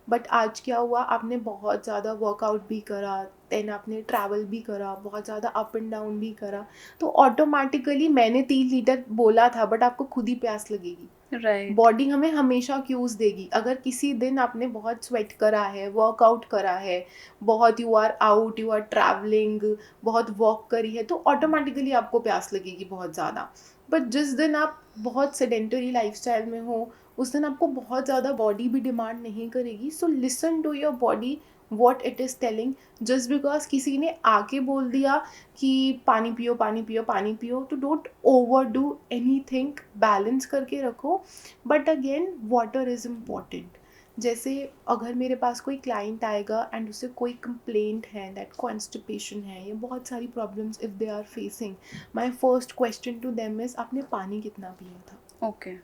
बट आज क्या हुआ, आपने बहुत ज़्यादा वर्कआउट भी करा, देन आपने ट्रैवल भी करा, बहुत ज़्यादा अप एंड डाउन भी करा, तो ऑटोमेटिकली मैंने 3 लीटर बोला था बट आपको खुद ही प्यास लगेगी। राइट। बॉडी हमें हमेशा क्यूज देगी। अगर किसी दिन आपने बहुत स्वेट करा है, वर्कआउट करा है, बहुत you are out, you are travelling, बहुत वॉक करी है, तो ऑटोमेटिकली आपको प्यास लगेगी बहुत ज़्यादा। बट जिस दिन आप बहुत सेडेंटरी लाइफस्टाइल में हो, उस दिन आपको बहुत ज़्यादा बॉडी भी डिमांड नहीं करेगी। So listen to your body what it is telling. Just because किसी ने आके बोल दिया कि पानी पियो पानी पियो पानी पियो, तो don't over do any thing, balance करके रखो। But again water is important. जैसे अगर मेरे पास कोई क्लाइंट आएगा एंड उसे कोई कंप्लेंट है दैट कॉन्स्टिपेशन है या बहुत सारी problems if they are facing, my first question to them is आपने पानी कितना पिया था। Okay.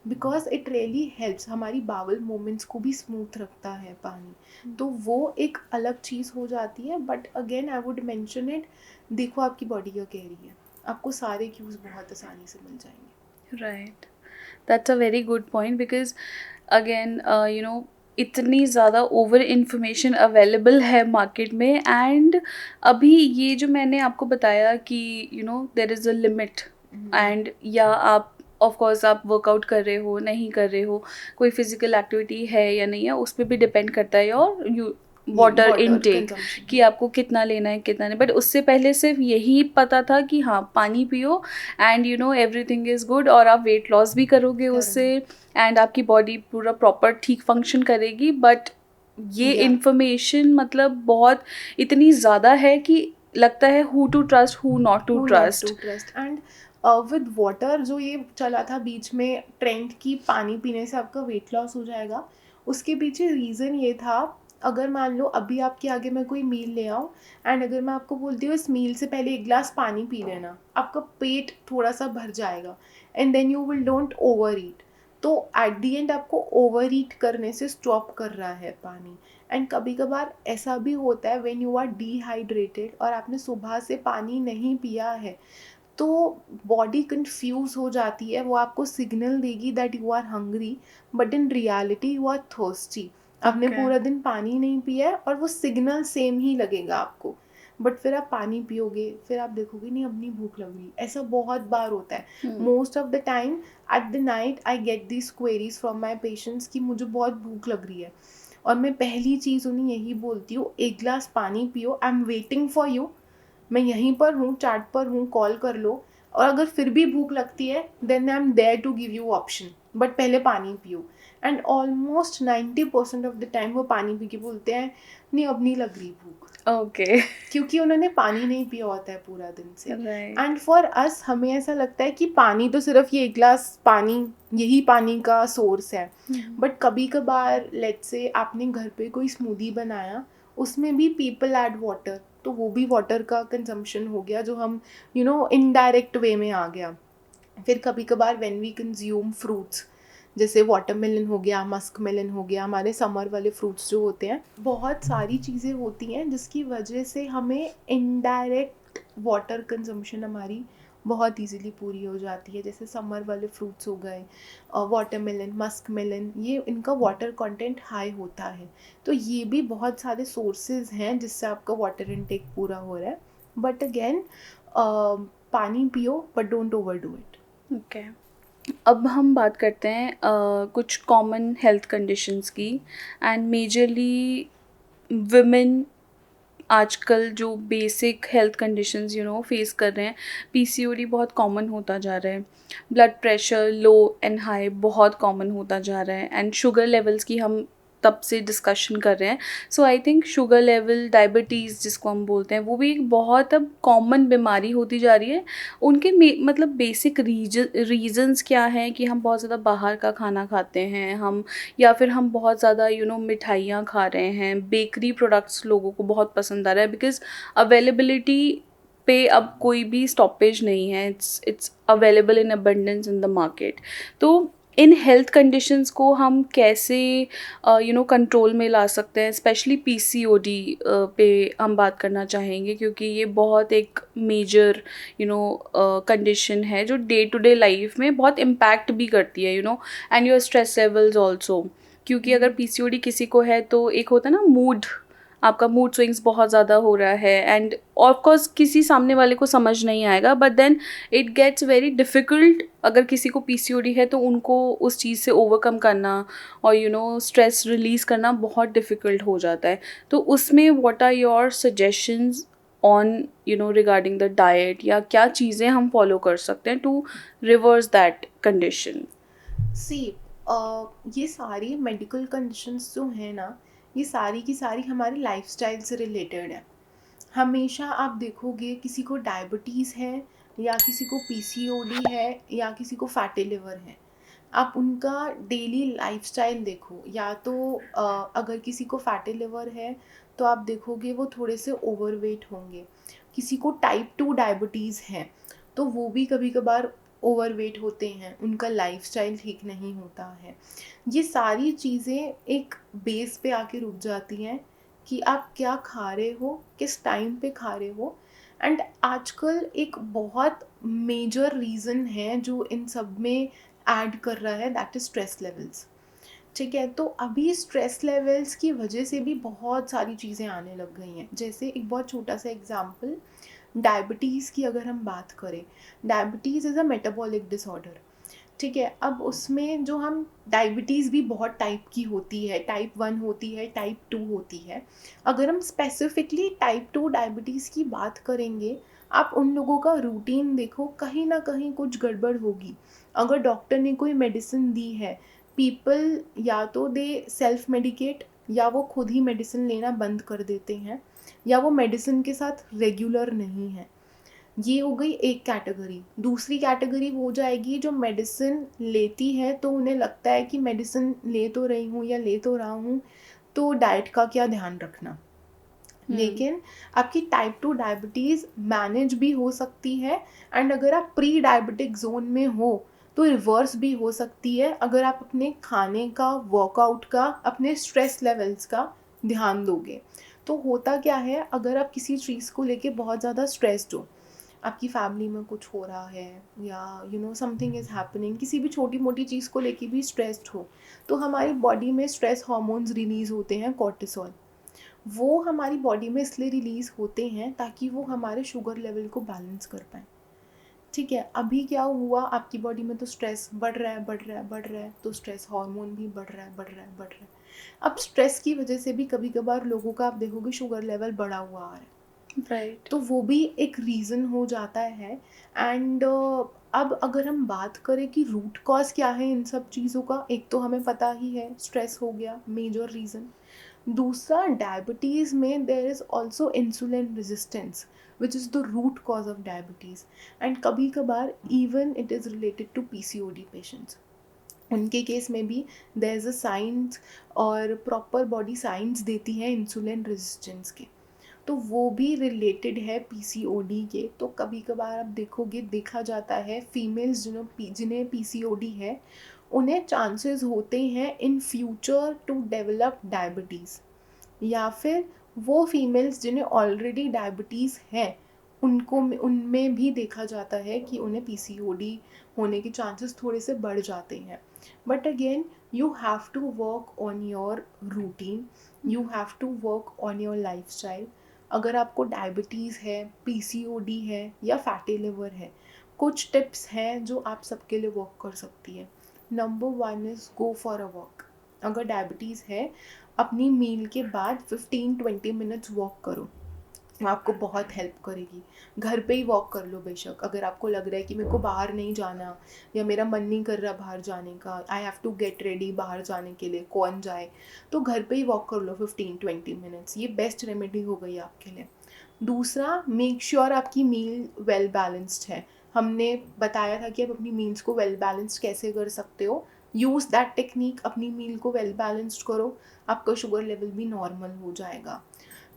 Because it really helps, हमारी बावल मूवमेंट्स को भी स्मूथ रखता है पानी, तो वो एक अलग चीज़ हो जाती है। But again I would mention it, देखो आपकी बॉडी क्या कह रही है, आपको सारे क्यूज़ बहुत आसानी से मिल जाएंगे। Right, that's a very good point, because again इतनी ज़्यादा ओवर इंफॉर्मेशन अवेलेबल है मार्केट में। एंड अभी ये जो मैंने आपको बताया कि देर इज़ अ लिमिट, एंड या आप ऑफ कोर्स आप वर्कआउट कर रहे हो नहीं कर रहे हो, कोई फिजिकल एक्टिविटी है या नहीं है, उस पर भी डिपेंड करता है और you water water intake, consumption. कि आपको कितना लेना है कितना नहीं। बट उससे पहले सिर्फ यही पता था कि हाँ पानी पियो एंड एवरीथिंग इज़ गुड, और आप वेट लॉस भी करोगे उससे, एंड आपकी बॉडी पूरा प्रॉपर ठीक फंक्शन करेगी। बट ये या इन्फॉर्मेशन मतलब बहुत इतनी ज़्यादा है कि लगता है who to trust who not to who not to trust. Trust. And with water जो ये चला था बीच में ट्रेंड की पानी पीने से आपका वेट लॉस हो जाएगा, उसके पीछे रीज़न ये था, अगर मान लो अभी आपके आगे मैं कोई मील ले आऊँ एंड अगर मैं आपको बोलती हूँ इस मील से पहले एक ग्लास पानी पी लेना, आपका पेट थोड़ा सा भर जाएगा and then you will don't overeat. तो एट दी एंड आपको ओवर ईट करने से स्टॉप कर रहा है पानी। एंड कभी कभार ऐसा भी होता है व्हेन यू आर डिहाइड्रेटेड और आपने सुबह से पानी नहीं पिया है, तो बॉडी कंफ्यूज हो जाती है, वो आपको सिग्नल देगी that you are hungry, but in reality you are thirsty. आपने ओके। पूरा दिन पानी नहीं पिया है और वो सिग्नल सेम ही लगेगा आपको, बट फिर आप पानी पियोगे, फिर आप देखोगे नहीं अब नहीं भूख लग रही। ऐसा बहुत बार होता है। Most of the time at the night I get this queries from my patients कि मुझे बहुत भूख लग रही है, और मैं पहली चीज़ उन्हें यही बोलती हूँ, एक गिलास पानी पियो, I am waiting for you, मैं यहीं पर हूँ, चैट पर हूँ, कॉल कर लो। और अगर फिर भी भूख लगती है then I am there to give you option, but पहले पानी पियो। And almost 90% of the time वो पानी पी के बोलते हैं नहीं अब नहीं लग रही भूख, ओके। क्योंकि उन्होंने पानी नहीं पिया होता है पूरा दिन से। राइट। एंड फॉर अस हमें ऐसा लगता है कि पानी तो सिर्फ ये एक गिलास पानी, यही पानी का सोर्स है। बट कभी कभार लेट्स से आपने घर पे कोई स्मूदी बनाया, उसमें भी पीपल ऐड वाटर, तो वो भी वाटर का कंजम्पशन हो गया जो हम इनडायरेक्ट वे में आ गया। फिर कभी कभार व्हेन वी कंज्यूम फ्रूट्स, जैसे वाटरमेलन हो गया, मस्क मेलन हो गया, हमारे समर वाले फ्रूट्स जो होते हैं, बहुत सारी चीज़ें होती हैं जिसकी वजह से हमें इनडायरेक्ट वाटर कंजम्पशन हमारी बहुत इजीली पूरी हो जाती है। जैसे समर वाले फ्रूट्स हो गए, वाटरमेलन, मस्क मेलन, ये इनका वाटर कंटेंट हाई होता है। तो ये भी बहुत सारे सोर्सेज हैं जिससे आपका वाटर इनटेक पूरा हो रहा है। बट अगेन पानी पियो but don't over do it. Okay. अब हम बात करते हैं कुछ कॉमन हेल्थ कंडीशंस की। एंड मेजरली वुमेन आजकल जो बेसिक हेल्थ कंडीशंस फेस कर रहे हैं, पीसीओडी बहुत कॉमन होता जा रहा है, blood pressure low and high बहुत कॉमन होता जा रहा है, एंड शुगर लेवल्स की हम तब से डिस्कशन कर रहे हैं। So I think sugar level, diabetes जिसको हम बोलते हैं, वो भी एक बहुत अब कॉमन बीमारी होती जा रही है। उनके मतलब बेसिक रीजंस क्या हैं कि हम बहुत ज़्यादा बाहर का खाना खाते हैं, हम या फिर हम बहुत ज़्यादा मिठाइयाँ खा रहे हैं, बेकरी प्रोडक्ट्स लोगों को बहुत पसंद आ रहा है, बिकॉज़ अवेलेबिलिटी पे अब कोई भी स्टॉपेज नहीं है, it's available in abundance in the market. तो इन हेल्थ कंडीशंस को हम कैसे कंट्रोल में ला सकते हैं, स्पेशली पीसीओडी पे हम बात करना चाहेंगे, क्योंकि ये बहुत एक मेजर कंडीशन है जो डे टू डे लाइफ में बहुत इम्पैक्ट भी करती है, and your stress levels also. क्योंकि अगर पीसीओडी किसी को है तो एक होता है ना मूड, आपका मूड स्विंग्स बहुत ज़्यादा हो रहा है, एंड ऑफकोर्स किसी सामने वाले को समझ नहीं आएगा, but then it gets very difficult. अगर किसी को पीसीओडी है तो उनको उस चीज़ से ओवरकम करना और स्ट्रेस रिलीज़ करना बहुत डिफ़िकल्ट हो जाता है। तो उसमें what are your suggestions on regarding the diet, या क्या चीज़ें हम फॉलो कर सकते हैं to reverse that condition? See ये सारी मेडिकल कंडीशंस जो हैं ना, ये सारी की सारी हमारी लाइफस्टाइल से रिलेटेड है। हमेशा आप देखोगे किसी को डायबिटीज़ है, या किसी को पीसीओडी है, या किसी को फैटी लिवर है, आप उनका डेली लाइफस्टाइल देखो। या तो अगर किसी को फैटी लिवर है तो आप देखोगे वो थोड़े से ओवरवेट होंगे। किसी को टाइप 2 डायबिटीज़ है तो वो भी कभी कभार ओवरवेट होते हैं, उनका लाइफस्टाइल ठीक नहीं होता है। ये सारी चीज़ें एक बेस पे आके रुक जाती हैं कि आप क्या खा रहे हो, किस टाइम पे खा रहे हो। एंड आजकल एक बहुत मेजर रीज़न है जो इन सब में ऐड कर रहा है, दैट इज़ स्ट्रेस लेवल्स। ठीक है, तो अभी स्ट्रेस लेवल्स की वजह से भी बहुत सारी चीज़ें आने लग गई हैं। जैसे एक बहुत छोटा सा एग्जांपल, डायबिटीज़ की अगर हम बात करें, diabetes is a metabolic disorder. ठीक है, अब उसमें जो हम डायबिटीज़ भी बहुत टाइप की होती है, टाइप 1 होती है, टाइप 2 होती है। अगर हम स्पेसिफिकली टाइप 2 डायबिटीज़ की बात करेंगे, आप उन लोगों का रूटीन देखो, कहीं ना कहीं कुछ गड़बड़ होगी। अगर डॉक्टर ने कोई मेडिसिन दी है, पीपल या तो दे सेल्फ मेडिकेट, या वो खुद ही मेडिसिन लेना बंद कर देते हैं, या वो मेडिसिन के साथ रेगुलर नहीं है। ये हो गई एक कैटेगरी। दूसरी कैटेगरी हो जाएगी जो मेडिसिन लेती है तो उन्हें लगता है कि मेडिसिन ले तो रही हूँ या ले तो रहा हूँ, तो डाइट का क्या ध्यान रखना। लेकिन आपकी टाइप 2 डायबिटीज़ मैनेज भी हो सकती है, एंड अगर आप प्री डायबिटिक जोन में हो तो रिवर्स भी हो सकती है, अगर आप अपने खाने का, वर्कआउट का, अपने स्ट्रेस लेवल्स का ध्यान दोगे। तो होता क्या है, अगर आप किसी चीज़ को लेके बहुत ज़्यादा स्ट्रेस्ड हो, आपकी फैमिली में कुछ हो रहा है, या समथिंग इज़ हैपनिंग, किसी भी छोटी मोटी चीज़ को लेके भी स्ट्रेस्ड हो, तो हमारी बॉडी में स्ट्रेस हार्मोन्स रिलीज़ होते हैं, कॉर्टिसोल। वो हमारी बॉडी में इसलिए रिलीज़ होते हैं ताकि वो हमारे शुगर लेवल को बैलेंस कर पाएँ। ठीक है, अभी क्या हुआ, आपकी बॉडी में तो स्ट्रेस बढ़ रहा है, बढ़ रहा है, बढ़ रहा है, तो स्ट्रेस हार्मोन भी बढ़ रहा है, बढ़ रहा है, बढ़ रहा है। अब स्ट्रेस की वजह से भी कभी कभार लोगों का आप देखोगे शुगर लेवल बढ़ा हुआ आ रहा है, राइट। तो वो भी एक रीज़न हो जाता है। एंड अब अगर हम बात करें कि रूट कॉज क्या है इन सब चीज़ों का, एक तो हमें पता ही है, स्ट्रेस हो गया मेजर रीज़न। दूसरा, डायबिटीज़ में there is also insulin resistance which is the root cause of diabetes, and कभी कभार even it is related to PCOD patients. उनके केस में भी देर इज़ अ साइंस, और प्रॉपर बॉडी साइंस देती है इंसुलिन रेजिस्टेंस के, तो वो भी रिलेटेड है PCOD के। तो कभी कभार आप देखोगे, देखा जाता है फीमेल्स जिन्हें PCOD है, उन्हें चांसेस होते हैं in future to develop diabetes, या फिर वो फीमेल्स जिन्हें ऑलरेडी डायबिटीज़ है, उनको उनमें भी देखा जाता है कि उन्हें PCOD होने के चांसेस थोड़े से बढ़ जाते हैं। But again, you have to work on your routine, you have to work on your lifestyle. अगर आपको डायबिटीज़ है, PCOD है या फैटी लिवर है, कुछ टिप्स हैं जो आप सबके लिए वर्क कर सकती है। Number 1 is go for a walk. अगर डायबिटीज़ है, अपनी मील के बाद 15-20 मिनट्स वॉक करो, आपको बहुत हेल्प करेगी। घर पे ही वॉक कर लो बेशक, अगर आपको लग रहा है कि मेरे को बाहर नहीं जाना, या मेरा मन नहीं कर रहा बाहर जाने का, I have to get ready बाहर जाने के लिए, कौन जाए, तो घर पे ही वॉक कर लो 15-20 मिनट्स, ये बेस्ट रेमेडी हो गई आपके लिए। दूसरा, मेक श्योर आपकी मील वेल बैलेंस्ड है। हमने बताया था कि आप अपनी मील्स को वेल बैलेंस्ड कैसे कर सकते हो। यूज़ दैट टेक्निक, अपनी मील को वेल बैलेंस्ड करो, आपका शुगर लेवल भी नॉर्मल हो जाएगा।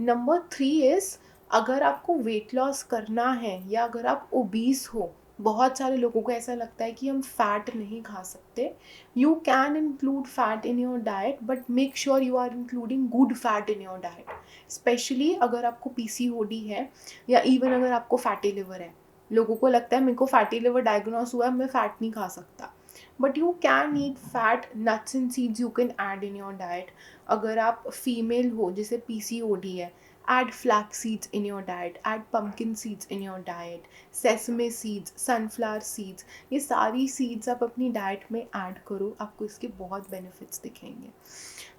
नंबर 3 इज़, अगर आपको वेट लॉस करना है, या अगर आप ओबीस हो, बहुत सारे लोगों को ऐसा लगता है कि हम फैट नहीं खा सकते। You can include fat in your diet, but make sure you are including good fat in your diet. Specially अगर आपको PCOD है, या इवन अगर आपको फैटी लिवर है। लोगों को लगता है मेरे को फैटी लिवर डायग्नोस हुआ है, मैं फैट नहीं खा सकता, but you can eat fat, nuts and seeds you can add in your diet. अगर आप फीमेल हो जिसे PCOD है, add flax seeds in your diet, add pumpkin seeds in your diet, sesame seeds, sunflower seeds, ये सारी seeds आप अपनी diet में ऐड करो, आपको इसके बहुत बेनिफिट्स दिखेंगे।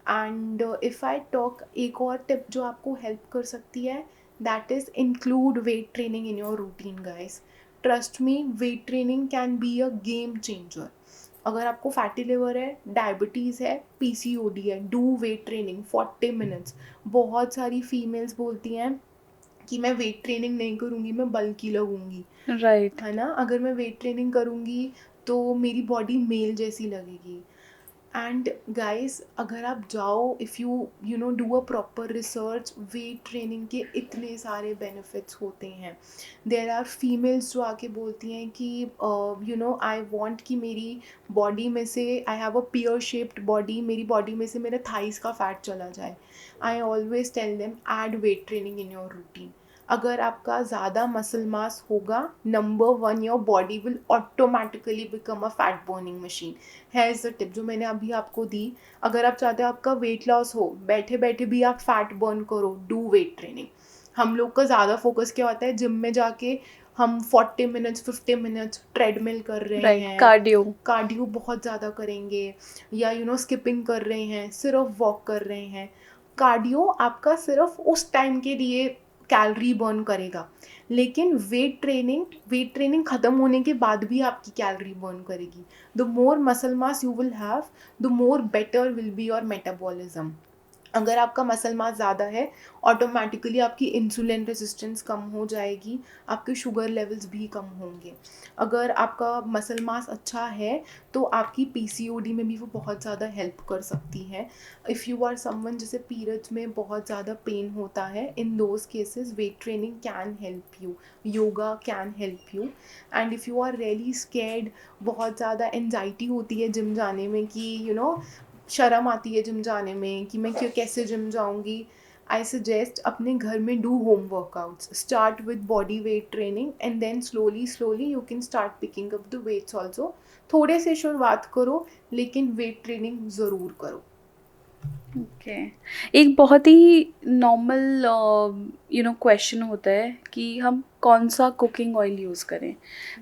एंड इफ़ आई टॉक, एक और टिप जो आपको हेल्प कर सकती है, that is include wait training in your routine guys. Trust me, wait training can be a game changer. अगर आपको फैटी लिवर है, डायबिटीज़ है, PCOD है, डू वेट ट्रेनिंग 40 मिनट्स। बहुत सारी फीमेल्स बोलती हैं कि मैं वेट ट्रेनिंग नहीं करूँगी, मैं बल्की लगूँगी, राइट। है ना, अगर मैं वेट ट्रेनिंग करूँगी तो मेरी बॉडी मेल जैसी लगेगी। एंड गाइस, अगर आप जाओ, if you know do a proper research, wait training के इतने सारे बेनिफिट्स होते हैं। देर आर फीमेल्स जो आके बोलती हैं कि आई वांट कि मेरी बॉडी में से, I have a pear shaped body, मेरी बॉडी में से मेरे थाइस का फैट चला जाए। I always tell them, add weight training in your routine. अगर आपका ज़्यादा मसल मास होगा, number 1, your body will automatically become a fat burning machine. है इज़ द टिप जो मैंने अभी आपको दी। अगर आप चाहते हो आपका वेट लॉस हो, बैठे बैठे भी आप फैट बर्न करो, डू वेट ट्रेनिंग। हम लोग का ज़्यादा फोकस क्या होता है, जिम में जाके हम 40 मिनट्स 50 मिनट्स ट्रेडमिल कर रहे राइट, हैं, कार्डियो। कार्डियो बहुत ज़्यादा करेंगे, या स्किपिंग कर रहे हैं, सिर्फ वॉक कर रहे हैं। कार्डियो आपका सिर्फ उस टाइम के लिए कैलोरी बर्न करेगा, लेकिन वेट ट्रेनिंग ख़त्म होने के बाद भी आपकी कैलोरी बर्न करेगी। The more muscle mass you will have, the more better will be your metabolism. अगर आपका मसल मास ज़्यादा है, ऑटोमेटिकली आपकी इंसुलिन रेजिस्टेंस कम हो जाएगी, आपके शुगर लेवल्स भी कम होंगे। अगर आपका मसल मास अच्छा है तो आपकी पीसीओडी में भी वो बहुत ज़्यादा हेल्प कर सकती है। इफ़ यू आर समवन जैसे पीरियड्स में बहुत ज़्यादा पेन होता है, in those cases weight training can help you, yoga can help you. And if you are really scared, बहुत ज़्यादा एनजाइटी होती है जिम जाने में कि शर्म आती है जिम जाने में कि मैं क्यों कैसे जिम जाऊंगी, आई सजेस्ट अपने घर में do home workouts, start with body weight training and then slowly slowly you can start picking up the weights also. थोड़े से शुरुआत करो लेकिन वेट ट्रेनिंग ज़रूर करो। ओके। एक बहुत ही नॉर्मल क्वेश्चन होता है कि हम कौन सा कुकिंग ऑयल यूज़ करें।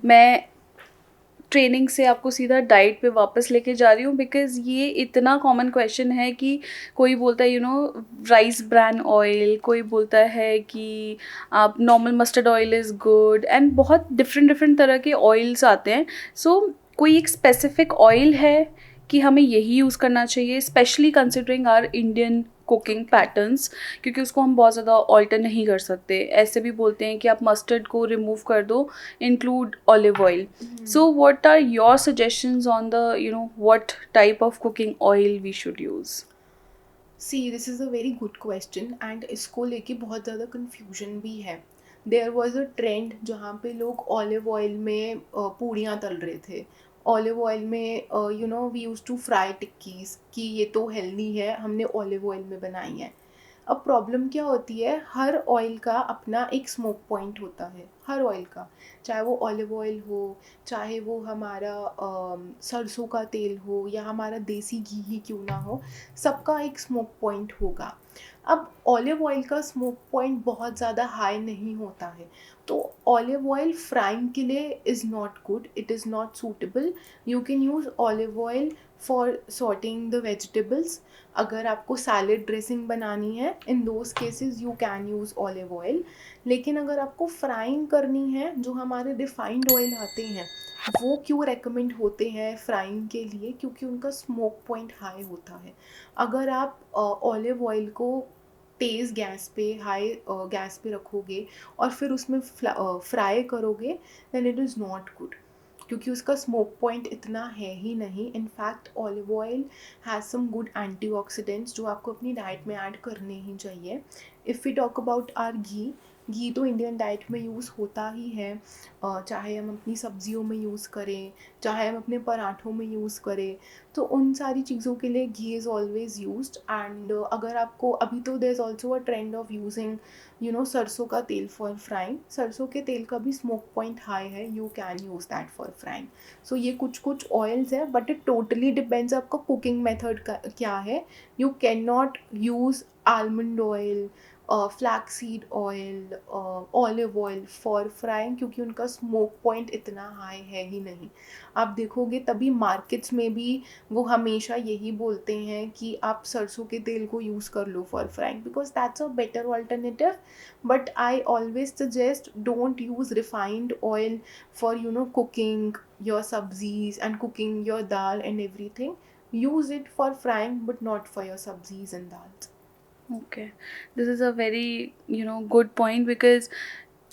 मैं ट्रेनिंग से आपको सीधा डाइट पे वापस लेके जा रही हूँ, बिकॉज़ ये इतना कॉमन क्वेश्चन है कि कोई बोलता है राइस ब्रान ऑयल, कोई बोलता है कि आप normal mustard oil is good, and बहुत डिफरेंट डिफरेंट तरह के ऑयल्स आते हैं। सो कोई एक स्पेसिफिक ऑयल है कि हमें यही यूज़ करना चाहिए, specially considering our Indian cooking patterns, क्योंकि उसको हम बहुत ज़्यादा ऑल्टर नहीं कर सकते। ऐसे भी बोलते हैं कि आप मस्टर्ड को रिमूव कर दो, include olive oil. So what are your suggestions on the what type of cooking oil we should use? C this is a very good question and इसको लेके बहुत ज़्यादा कन्फ्यूजन भी है। देयर वॉज अ ट्रेंड जहाँ पे लोग olive oil में पूड़ियाँ तल रहे थे। ऑलिव ऑयल में we use to fry tikkis कि ये तो हेल्दी है, हमने ऑलिव ऑयल में बनाई है। अब प्रॉब्लम क्या होती है, हर ऑयल का अपना एक स्मोक पॉइंट होता है, हर ऑयल का, चाहे वो ऑलिव ऑयल हो, चाहे वो हमारा सरसों का तेल हो या हमारा देसी घी ही क्यों ना हो, सबका एक स्मोक पॉइंट होगा। अब ऑलिव ऑयल का स्मोक पॉइंट बहुत ज़्यादा हाई नहीं होता है, तो ऑलिव ऑयल फ्राइंग के लिए is not good, it is not suitable. You can use olive oil for sorting the vegetables. अगर आपको सैलेड ड्रेसिंग बनानी है, in those cases you can use olive oil. लेकिन अगर आपको फ्राइंग करनी है, जो हमारे रिफाइंड ऑयल आते हैं वो क्यों रेकमेंड होते हैं फ्राइंग के लिए, क्योंकि उनका स्मोक पॉइंट हाई होता है। अगर आप ऑलिव ऑयल को तेज़ गैस पे, हाई गैस पे रखोगे और फिर उसमें फ्राई करोगे, then it is not good, क्योंकि उसका स्मोक पॉइंट इतना है ही नहीं। In fact olive oil has some good antioxidants जो आपको अपनी डाइट में ऐड करने ही चाहिए। If we talk about our ghee, घी तो इंडियन डाइट में यूज़ होता ही है, चाहे हम अपनी सब्जियों में यूज़ करें, चाहे हम अपने पराठों में यूज़ करें, तो उन सारी चीज़ों के लिए ghee is always used. And अगर आपको अभी तो there is also a trend of using सरसों का तेल फॉर फ्राइंग। सरसों के तेल का भी स्मोक पॉइंट हाई है, you can use that for frying. So ये कुछ कुछ ऑयल्स है, बट इट टोटली डिपेंड्स आपका कुकिंग मेथड का क्या है। You can not use almond oil, flaxseed oil, olive oil for frying, क्योंकि उनका स्मोक पॉइंट इतना हाई है ही नहीं। आप देखोगे तभी मार्केट्स में भी वो हमेशा यही बोलते हैं कि आप सरसों के तेल को यूज़ कर लो for frying, because that's a better alternative. But I always suggest don't use refined oil for cooking your sabzis and cooking your dal and everything. Use it for frying but not for your sabzis and dals. Okay, this is a very good point, because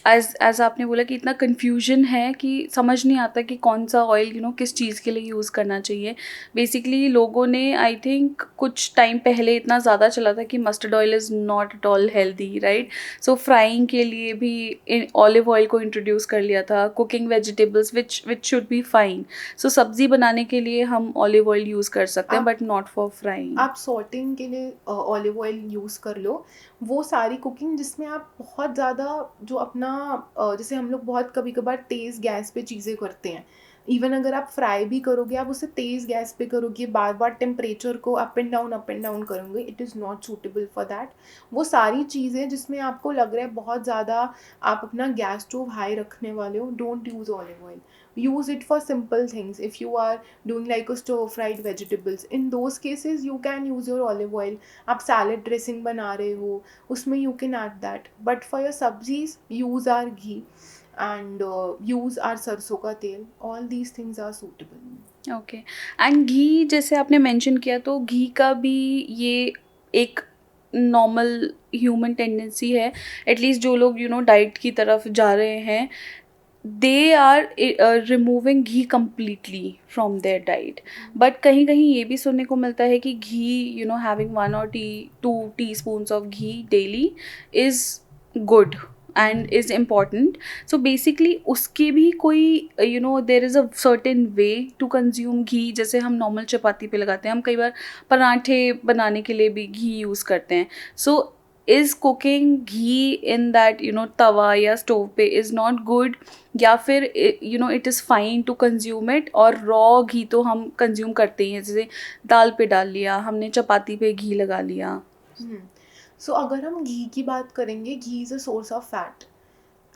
as आपने बोला कि इतना confusion है कि समझ नहीं आता कि कौन सा ऑयल किस चीज़ के लिए यूज़ करना चाहिए। बेसिकली लोगों ने आई थिंक कुछ टाइम पहले इतना ज़्यादा चला था कि mustard oil is not at all healthy, right. So frying के लिए भी ऑलिव ऑयल को इंट्रोड्यूस कर लिया था, cooking vegetables which should be fine. So सब्ज़ी बनाने के लिए हम ऑलिव ऑयल यूज़ कर सकते हैं, आप बट नॉट फॉर फ्राइंग। आप सॉटिंग के लिए ऑलिव ऑयल यूज़ कर लो। वो सारी कुकिंग जिसमें आप बहुत ज़्यादा जो अपना जैसे हम लोग बहुत कभी कभार तेज़ गैस पे चीज़ें करते हैं, इवन अगर आप फ्राई भी करोगे आप उसे तेज़ गैस पे करोगे, बार बार टेम्परेचर को अप एंड डाउन करोगे, it is not suitable for that. वो सारी चीज़ें जिसमें आपको लग रहा है बहुत ज़्यादा आप अपना गैस स्टोव हाई रखने वाले हो, don't use olive oil. Use it for simple things. If you are doing like a stir fried vegetables, in those cases you can use your olive oil। आप salad dressing बना रहे हो उसमें you can add that, but for your सब्जीज use our ghee and use our सरसों का तेल, all these things are suitable। Okay. And ghee जैसे आपने मेंशन किया, तो घी का भी ये एक नॉर्मल ह्यूमन टेंडेंसी है, एटलीस्ट जो लोग डाइट की तरफ जा रहे हैं, they are removing ghee completely from their diet. But कहीं कहीं ये भी सुनने को मिलता है कि ghee, having 1 or 2 teaspoons of ghee daily is good and is important. So basically उसके भी कोई there is a certain way to consume ghee. जैसे हम नॉर्मल चपाती पे लगाते हैं, हम कई बार पराठे बनाने के लिए भी घी यूज़ करते हैं. सो is cooking ghee in that तवा या स्टोव पे is not good, या फिर it is fine to consume it, और रॉ घी तो हम कंज्यूम करते ही हैं. जैसे दाल पे डाल लिया हमने, चपाती पे घी लगा लिया. सो अगर हम घी की बात करेंगे, ghee is a source of fat.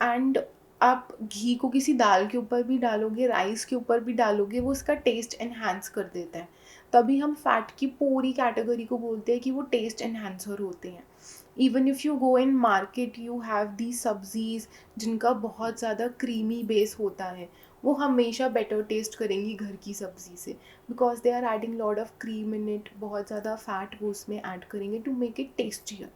And आप घी को किसी दाल के ऊपर भी डालोगे, राइस के ऊपर भी डालोगे, वो उसका टेस्ट एनहांस कर देता है. तभी हम फैट की पूरी कैटेगरी को बोलते हैं कि वो टेस्ट एनहांसर होते हैं. Even if you go in market, you have the sabzis जिनका बहुत ज़्यादा क्रीमी बेस होता है, वो हमेशा बेटर टेस्ट करेंगी घर की सब्ज़ी से, because they are adding lot of cream in it. बहुत ज़्यादा फैट वो उसमें ऐड करेंगे टू मेक इट टेस्टियर.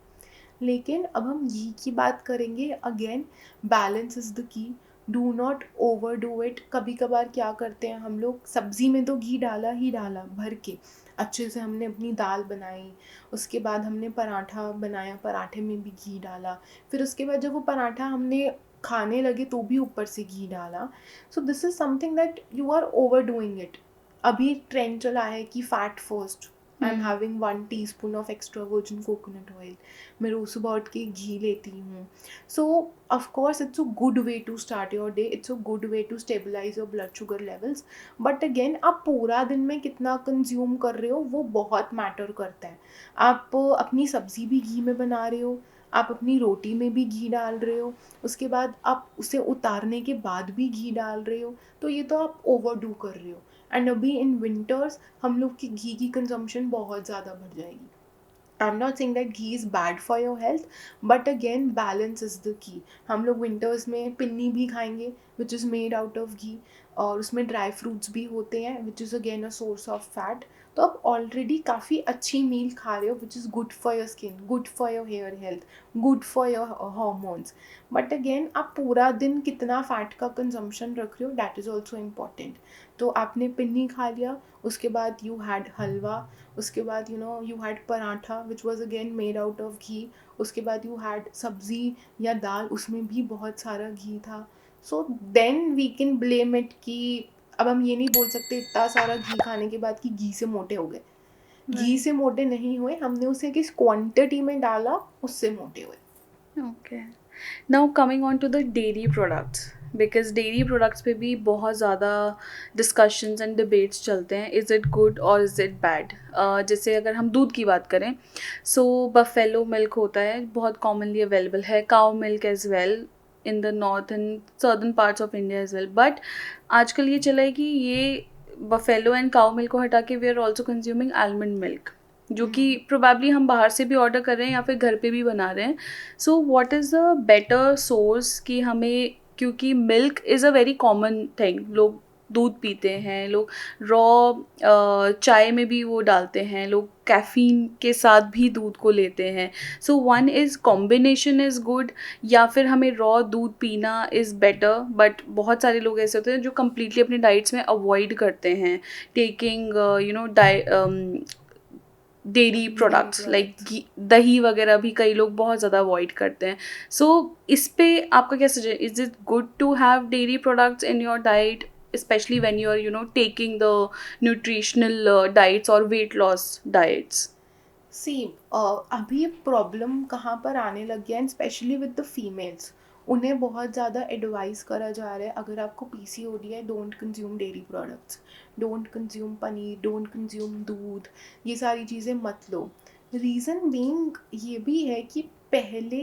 लेकिन अब हम घी की बात करेंगे. Again, balance is the key. Do not over do it. कभी कभार क्या करते हैं हम लोग, सब्ज़ी में तो घी डाला ही डाला भर के, अच्छे से हमने अपनी दाल बनाई, उसके बाद हमने पराठा बनाया, पराठे में भी घी डाला, फिर उसके बाद जब वो पराठा हमने खाने लगे तो भी ऊपर से घी डाला. So this is something that you are over doing it. अभी एक ट्रेंड चला है कि fat first. I am having 1 teaspoon of extra virgin coconut oil. मैं रोज़ सुबह उठ के घी लेती हूँ. So of course it's a good way to start your day, it's a good way to stabilise your blood sugar levels. But again, आप पूरा दिन में कितना कंज्यूम कर रहे हो वो बहुत मैटर करता है. आप अपनी सब्ज़ी भी घी में बना रहे हो, आप अपनी रोटी में भी घी डाल रहे हो, उसके बाद आप उसे उतारने के बाद भी घी डाल रहे हो, तो ये तो आप ओवरडू कर रहे हो. एंड अभी इन विंटर्स हम लोग की घी की कंजम्पशन बहुत ज़्यादा बढ़ जाएगी. I'm not saying that ghee is bad for your health, but again, balance is the key. हम लोग विंटर्स में पिन्नी भी खाएंगे which is made out of ghee, और उसमें ड्राई फ्रूट्स भी होते हैं which is again a source of fat. तो आप ऑलरेडी काफ़ी अच्छी मील खा रहे हो which is good for your skin, good for your hair health, good for your hormones. But again, आप पूरा दिन कितना फ़ैट का कंजम्पशन रख रहे हो, दैट इज़ ऑल्सो इम्पॉर्टेंट. तो आपने पिन्नी खा लिया, उसके बाद यू हैड हलवा, उसके बाद you had paratha which was again made out of ghee, उसके बाद यू हैड सब्जी या दाल, उसमें भी बहुत सारा घी था. So then we can blame it कि अब हम ये नहीं बोल सकते इतना सारा घी खाने के बाद कि घी से मोटे हो गए. घी से मोटे नहीं हुए, हमने उसे किस क्वांटिटी में डाला उससे मोटे हुए. Okay, now coming on to the dairy products, because dairy products पे भी बहुत ज़्यादा डिस्कशंस एंड डिबेट्स चलते हैं, इज़ इट गुड और इज़ इट बैड. जैसे अगर हम दूध की बात करें, सो बफेलो मिल्क होता है, बहुत कॉमनली अवेलेबल है, cow milk as well in the north and southern parts of India as well. But आजकल ये चला है कि ये बफेलो एंड काउ मिल्क को हटा के we are also consuming almond milk, जो कि प्रोबेबली हम बाहर से भी ऑर्डर कर रहे हैं या फिर घर पे भी बना रहे हैं. So what is the better source कि हमें, क्योंकि milk is a very common thing, लोग दूध पीते हैं, लोग रॉ चाय में भी वो डालते हैं, लोग कैफ़ीन के साथ भी दूध को लेते हैं. So one is combination is good, या फिर हमें रॉ दूध पीना इज़ बेटर. बट बहुत सारे लोग ऐसे होते हैं जो कम्प्लीटली अपने डाइट्स में अवॉइड करते हैं टेकिंग डेयरी प्रोडक्ट्स लाइक घी, दही वगैरह भी कई लोग बहुत ज़्यादा अवॉइड करते हैं. सो इस पे आपका क्या suggest, is it good to have dairy products in your diet, specially when you are taking the nutritional diets और वेट लॉस डाइट्स? सी, अभी प्रॉब्लम कहाँ पर आने लग गया है, स्पेशली विद द फीमेल्स. उन्हें बहुत ज़्यादा एडवाइस करा जा रहा है, अगर आपको पीसीओडी है, don't consume dairy products, don't consume paneer, don't consume दूध, ये सारी चीज़ें मत लो. रीज़न बीइंग ये भी है कि पहले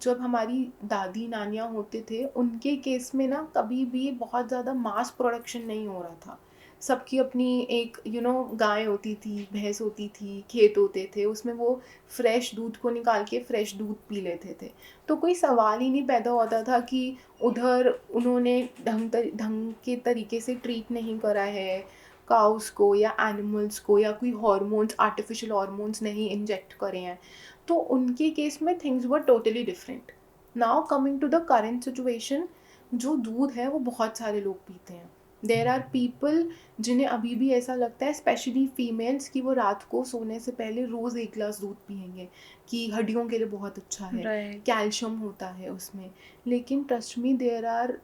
जब हमारी दादी नानियाँ होते थे, उनके केस में ना कभी भी बहुत ज़्यादा मास प्रोडक्शन नहीं हो रहा था. सबकी अपनी एक गाय होती थी, भैंस होती थी, खेत होते थे, उसमें वो फ्रेश दूध को निकाल के फ्रेश दूध पी लेते थे. तो कोई सवाल ही नहीं पैदा होता था कि उधर उन्होंने ढंग के तरीके से ट्रीट नहीं करा है, काउस को या एनिमल्स को या कोई हॉर्मोन्स, आर्टिफिशियल हॉर्मोन्स नहीं इंजेक्ट करे हैं, तो उनके केस में things were totally different. Now coming to the current situation, जो दूध है वो बहुत सारे लोग पीते हैं. देर आर पीपल जिन्हें अभी भी ऐसा लगता है, स्पेशली फीमेल्स, कि वो रात को सोने से पहले रोज़ 1 ग्लास दूध पियेंगे, कि हड्डियों के लिए बहुत अच्छा है, राइट. कैल्शियम होता है उसमें. लेकिन trust me, there are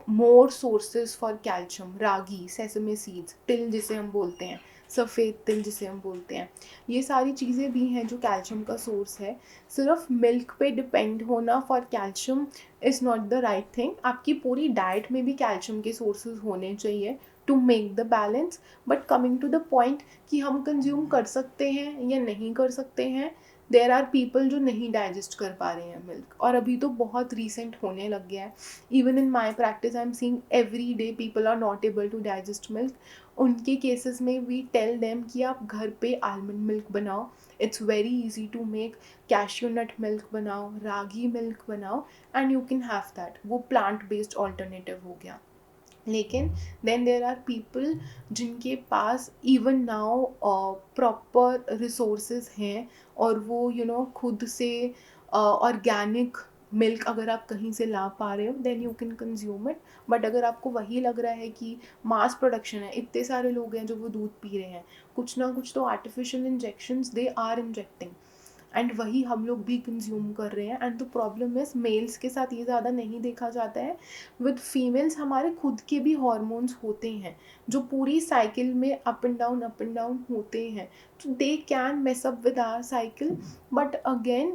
more sources for calcium. Ragi, sesame seeds, तिल जिसे हम बोलते हैं, सफ़ेद तिल जिसे हम बोलते हैं, ये सारी चीज़ें भी हैं जो कैल्शियम का सोर्स है. सिर्फ मिल्क पे डिपेंड होना for calcium is not the right thing. आपकी पूरी डाइट में भी कैल्शियम के सोर्सेज होने चाहिए to make the balance. But coming to the point कि हम कंज्यूम कर सकते हैं या नहीं कर सकते हैं, देर आर पीपल जो नहीं डाइजेस्ट कर पा रहे हैं मिल्क. और अभी तो बहुत रिसेंट होने लग गया है. Even in my practice I am seeing every day people are not able to digest milk. उनके केसेस में वी टेल देम कि आप घर पे आलमंड मिल्क बनाओ. It's very easy to make. Cashew nut milk बनाओ, रागी मिल्क बनाओ, and you can have that. वो प्लांट बेस्ड ऑल्टरनेटिव हो गया. लेकिन देन देर आर पीपल जिनके पास इवन नाउ प्रॉपर रिसोर्सेज हैं, और वो खुद से ऑर्गेनिक मिल्क अगर आप कहीं से ला पा रहे हो, then you can consume it. But अगर आपको वही लग रहा है कि मास प्रोडक्शन है, इतने सारे लोग हैं जो वो दूध पी रहे हैं, कुछ ना कुछ तो artificial injections they are injecting, and वही हम लोग भी कंज्यूम कर रहे हैं. And the problem is males के साथ ये ज़्यादा नहीं देखा जाता है. विद फीमेल्स हमारे खुद के भी हॉर्मोन्स होते हैं जो पूरी साइकिल में अप एंड डाउन होते हैं. तो they can mess up with our cycle. But again,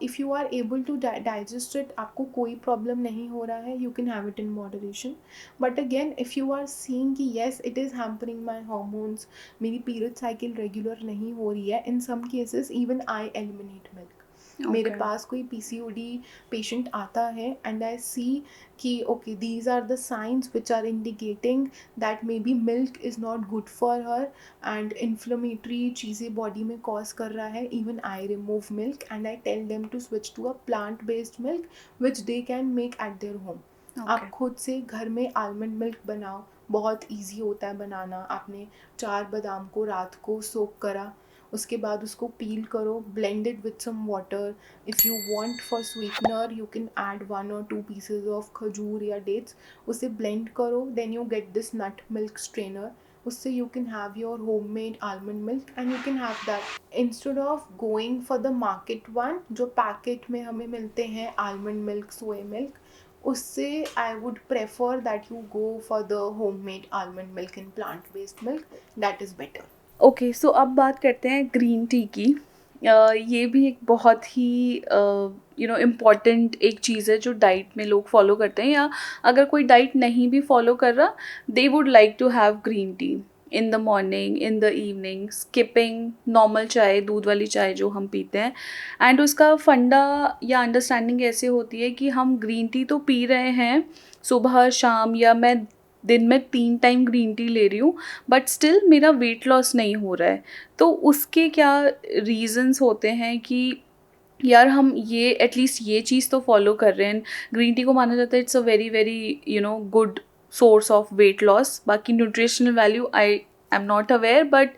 if you are able to digest it, आपको कोई प्रॉब्लम नहीं हो रहा है, you can have it in moderation. But again, if you are seeing कि yes it is hampering my hormones, मेरी period cycle regular नहीं हो रही है, in some cases even I eliminate milk. मेरे ओके. पास कोई पीसीओडी पेशेंट आता है एंड आई सी कि okay, these are the signs which are indicating that maybe milk is not good for her, and inflammatory चीज़ें body में cause कर रहा है. Even I remove milk and I tell them to switch to a plant based milk which they can make at their home. आप okay. खुद से घर में आलमंड मिल्क बनाओ. बहुत इजी होता है बनाना. आपने 4 बादाम को रात को सोक करा, उसके बाद उसको पील करो, blend it with some water. If you want for sweetener you can add 1 or 2 pieces of khajur या डेट्स. उसे ब्लेंड करो, then you get this nut milk strainer. उससे you can have your home made almond milk and you can have that instead of going for the market one, जो packet में हमें मिलते हैं almond milk, soy milk. उससे I would prefer that you go for the home made almond milk in plant based milk. That is better. Okay, so अब बात करते हैं ग्रीन टी की. ये भी एक बहुत ही इम्पॉर्टेंट एक चीज़ है जो डाइट में लोग फॉलो करते हैं, या अगर कोई डाइट नहीं भी फॉलो कर रहा, they would like to have green tea in the morning, in the evening, skipping normal chai, दूध वाली चाय जो हम पीते हैं. एंड उसका फंडा या अंडरस्टैंडिंग ऐसे होती है कि हम ग्रीन टी तो पी रहे हैं सुबह शाम, या मैं दिन में 3 टाइम ग्रीन टी ले रही हूँ, बट स्टिल मेरा वेट लॉस नहीं हो रहा है. तो उसके क्या रीज़न्स होते हैं कि यार हम ये एटलीस्ट ये चीज़ तो फॉलो कर रहे हैं. ग्रीन टी को माना जाता है it's a very very good source of weight loss. बाकी nutritional value I am not aware, but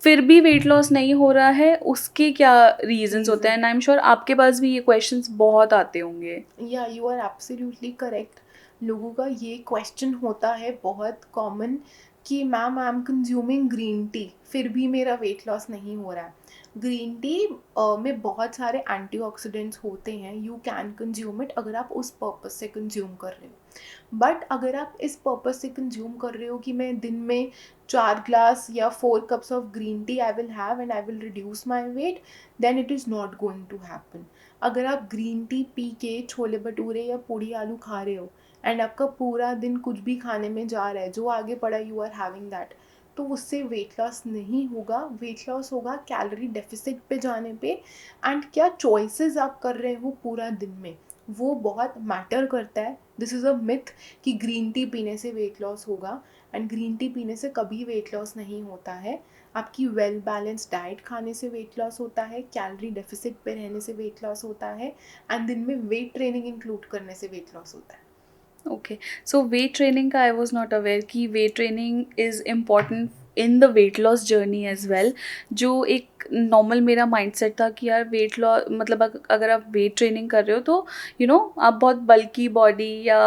फिर भी वेट लॉस नहीं हो रहा है, उसके क्या रीजंस होते हैं? एंड आई एम श्योर आपके पास भी ये क्वेश्चंस बहुत आते होंगे. या यू आर एब्सोल्युटली करेक्ट. लोगों का ये क्वेश्चन होता है बहुत कॉमन कि ma'am I am consuming green tea, फिर भी मेरा वेट लॉस नहीं हो रहा है. ग्रीन टी में बहुत सारे एंटीऑक्सीडेंट्स होते हैं. यू कैन कंज्यूम इट अगर आप उस पर्पस से कंज्यूम कर रहे हो. बट अगर आप इस पर्पस से कंज्यूम कर रहे हो कि मैं दिन में 4 ग्लास या 4 cups of green tea I will have and I will reduce my weight, then it is not going to happen. अगर आप ग्रीन टी पी के छोले भटूरे या पूड़ी आलू खा रहे हो एंड आपका पूरा दिन कुछ भी खाने में जा रहा है, जो आगे पड़ा यू आर हैविंग दैट, तो उससे वेट लॉस नहीं होगा. वेट लॉस होगा कैलोरी डेफिसिट पे जाने पे. एंड क्या चॉइसेस आप कर रहे हो पूरा दिन में, वो बहुत मैटर करता है. दिस इज़ अ मिथ कि ग्रीन टी पीने से वेट लॉस होगा, एंड ग्रीन टी पीने से कभी वेट लॉस नहीं होता है. आपकी वेल बैलेंस डाइट खाने से वेट लॉस होता है, कैलोरी डेफिसिट पे रहने से वेट लॉस होता है, एंड दिन में वेट ट्रेनिंग इंक्लूड करने से वेट लॉस होता है. ओके, सो वेट ट्रेनिंग का आई वाज नॉट अवेयर कि weight training is important in the weight loss journey as well. जो एक नॉर्मल मेरा माइंडसेट था कि यार वेट लॉस मतलब अगर आप वेट ट्रेनिंग कर रहे हो तो आप बहुत बल्की बॉडी या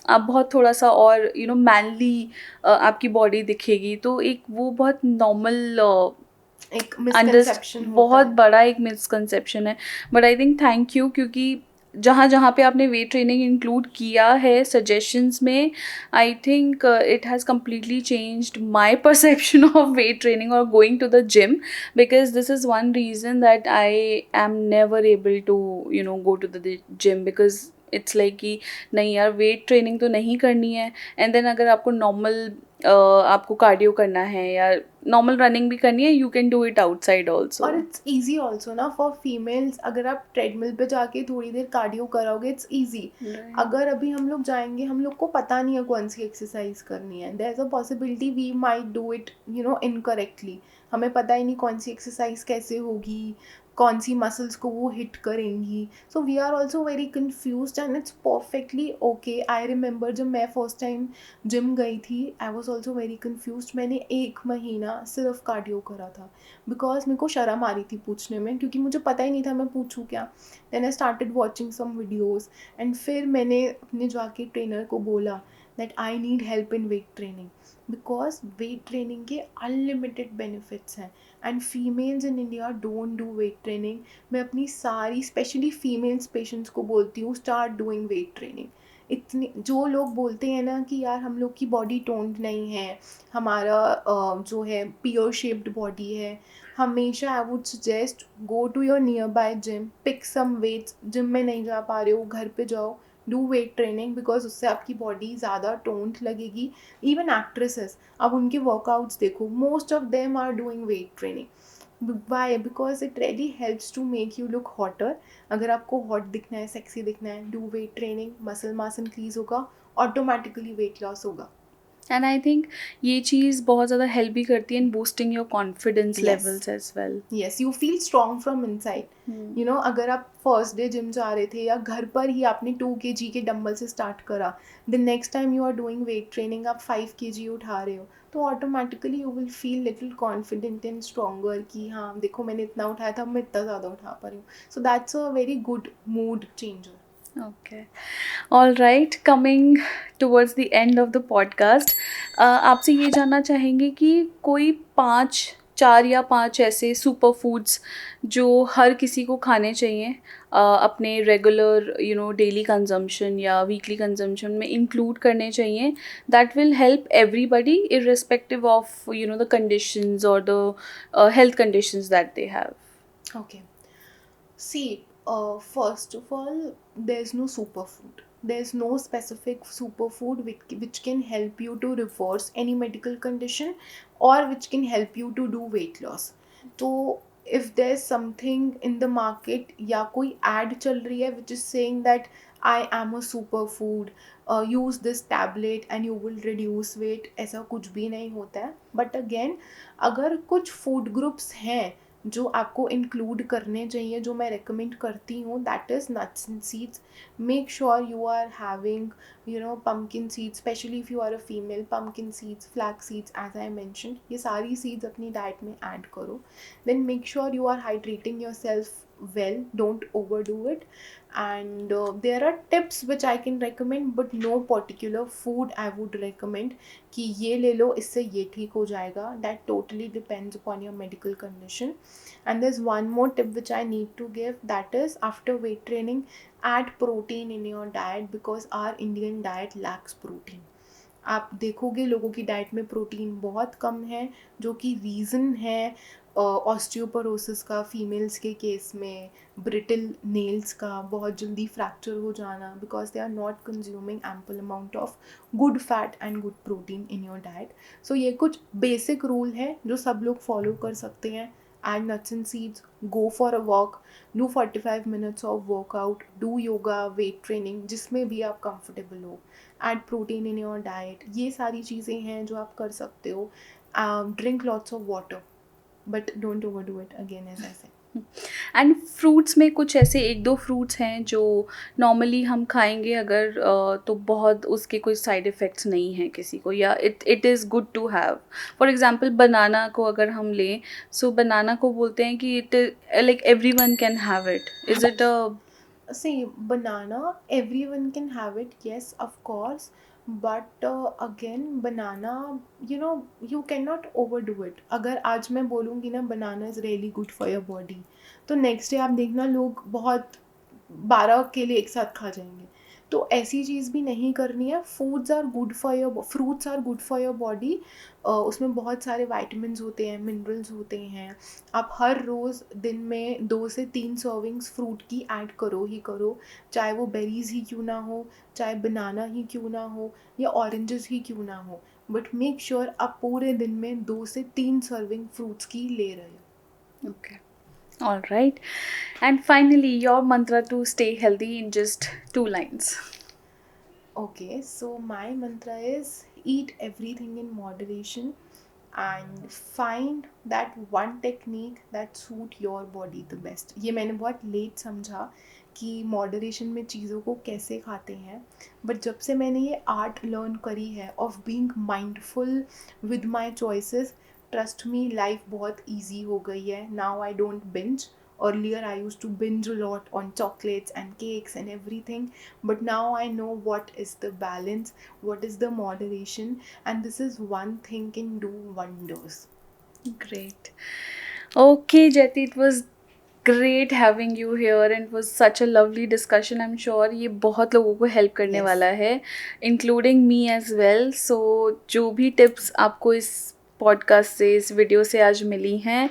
आप बहुत थोड़ा सा और मैनली आपकी बॉडी दिखेगी, तो एक वो बहुत नॉर्मल एक अंडरस्ट मिसकंसेप्शन होता बहुत है। बड़ा एक मिसकंसेप्शन है। But I think thank you, क्योंकि जहाँ जहाँ पे आपने वेट ट्रेनिंग इंक्लूड किया है सजेशंस में, I think it has completely changed my perception of weight training और going to the gym, because this is one reason that I am never able to go to the gym, because it's like कि नहीं यार weight training तो नहीं करनी है, and then अगर आपको नॉर्मल आपको कार्डियो करना है या नॉर्मल रनिंग भी करनी है, you can do it outside also. और इट्स इजी ऑल्सो ना फॉर फीमेल्स, अगर आप ट्रेडमिल पे जाके थोड़ी देर कार्डियो कराओगे इट्स इजी। राइट। अगर अभी हम लोग जाएंगे, हम लोग को पता नहीं है कौन सी एक्सरसाइज करनी है, there is a possibility we might do it incorrectly. हमें पता ही नहीं कौन सी एक्सरसाइज कैसे होगी, कौन सी मसल्स को वो हिट करेंगी। So we are also very confuse and it's perfectly okay. I remember जब मैं फर्स्ट टाइम जिम गई थी, I was also very confuse. मैंने 1 महीना सिर्फ कार्डियो करा था, बिकॉज मेरे को शर्म आ रही थी पूछने में, क्योंकि मुझे पता ही नहीं था मैं पूछूँ क्या। Then I started watching some videos, and फिर मैंने अपने जाके ट्रेनर को बोला that I need help in weight training, because weight training के अनलिमिटेड बेनिफिट्स हैं and females in India don't do weight training. मैं अपनी सारी स्पेशली फीमेल्स पेशेंट्स को बोलती हूँ स्टार्ट डूइंग वेट ट्रेनिंग। इतनी जो लोग बोलते हैं ना कि यार हम लोग की बॉडी टोन्ड नहीं है, हमारा जो है पियर शेप्ड बॉडी है, हमेशा I would suggest go to your nearby gym, pick some weights. Gym में नहीं जा पा रहे हो, घर पे जाओ, डू वेट ट्रेनिंग, बिकॉज उससे आपकी बॉडी ज़्यादा टोन्ड लगेगी। इवन एक्ट्रेसेस, अब उनके वर्कआउट्स देखो, most of them are doing weight training. Why? Because it really helps to make you look hotter. अगर आपको हॉट दिखना है, सेक्सी दिखना है, do weight training, muscle mass increase होगा, ऑटोमेटिकली वेट लॉस होगा। एंड आई थिंक ये चीज़ बहुत ज़्यादा हेल्प भी करती है in boosting your confidence yes, levels as well. Yes, you feel strong from inside. अगर आप फर्स्ट डे जिम जा रहे थे या घर पर ही आपने 2 kg के डंबल से स्टार्ट करा, the next time you are doing weight training, आप 5 kg उठा रहे हो, तो automatically you will feel little confident and stronger कि हाँ देखो मैंने इतना उठाया था, मैं इतना ज़्यादा उठा पा रही हूँ। सो that's a very good mood changer. Okay, all right, coming towards the end of the podcast, आपसे ये जानना चाहेंगे कि कोई 4 या 5 ऐसे सुपर फूड्स जो हर किसी को खाने चाहिए अपने रेगुलर डेली कंजम्पशन या वीकली कंजम्पशन में इंक्लूड करने चाहिए, that will help everybody irrespective of the conditions और the health conditions that they have. Okay. See, first of all, there's no superfood. There's no specific superfood which can help you to reverse any medical condition or which can help you to do weight loss. So, if there's something in the market या कोई ad चल रही है which is saying that I am a superfood, use this tablet and you will reduce weight, ऐसा कुछ भी नहीं होता है। But again, अगर कुछ food groups हैं जो आपको इंक्लूड करने चाहिए, जो मैं रिकमेंड करती हूँ, that is nuts and seeds. Make sure you are having pumpkin seeds, specially if you are a female, pumpkin seeds, flax seeds, as I mention, ये सारी सीड्स अपनी डाइट में ऐड करो। Then make sure you are hydrating yourself well, don't overdo it. And there are tips which I can recommend, but no particular food I would recommend कि ये ले लो इससे ये ठीक हो जाएगा. That totally depends upon your medical condition. And there's one more tip which I need to give, that is after weight training, add protein in your diet, because our Indian diet lacks protein. आप देखोगे लोगों की diet में protein बहुत कम है, जो कि reason है ऑस्टियोपोरोसिस का फीमेल्स के केस में, ब्रिटल नेल्स का, बहुत जल्दी फ्रैक्चर हो जाना, because they are not consuming ample amount of good fat and good protein in your diet. So ये कुछ बेसिक रूल है जो सब लोग फॉलो कर सकते हैं। And nuts and seeds, go for a walk, do 45 minutes of workout, do yoga, weight training, जिसमें भी आप कंफर्टेबल हो, add protein in your diet, ये सारी चीज़ें हैं जो आप कर सकते हो। Drink lots of water, but don't overdo it, again as I said. And fruits में कुछ ऐसे 1-2 फ्रूट्स हैं जो नॉर्मली हम खाएँगे अगर तो बहुत उसके कोई साइड इफ़ेक्ट्स नहीं हैं किसी को, या it it is good to have. For example banana को अगर हम लें, सो बनाना को बोलते हैं कि it like everyone can have it. Is it a See, banana, everyone can have it, yes, of course. But again, banana, you cannot overdo it. अगर आज मैं बोलूँगी ना banana is really good for your body, तो next day आप देखना लोग बहुत 12 केले एक साथ खा जाएंगे। तो ऐसी चीज़ भी नहीं करनी है। Fruits are good for your body. उसमें बहुत सारे वाइटामिन होते हैं, मिनरल्स होते हैं। आप हर रोज़ दिन में 2 से 3 सर्विंग्स फ्रूट की ऐड करो ही करो, चाहे वो बेरीज़ ही क्यों ना हो, चाहे बनाना ही क्यों ना हो, या ऑरेंजेस ही क्यों ना हो, बट मेक श्योर आप पूरे दिन में 2 से 3 सर्विंग फ्रूट्स की ले रहे हो। Okay, alright. And finally your mantra to stay healthy in just 2 lines. Okay, so my mantra is eat everything in moderation and find that one technique that suit your body the best. ये मैंने बहुत late समझा कि moderation में चीज़ों को कैसे खाते हैं, बट जब से मैंने ये आर्ट लर्न करी है of being mindful with my choices, trust me life बहुत इजी हो गई है। Now I don't binge. Earlier, I used to binge a lot on chocolates and cakes and everything, but now I know what is the balance, what is the moderation, and this is one thing can do wonders. Great. Okay, Jyoti, it was great having you here and it was such a lovely discussion. I'm sure ये बहुत लोगों को help करने Yes. वाला है, including me as well. So जो भी tips आपको इस पॉडकास्ट से, इस वीडियो से आज मिली हैं,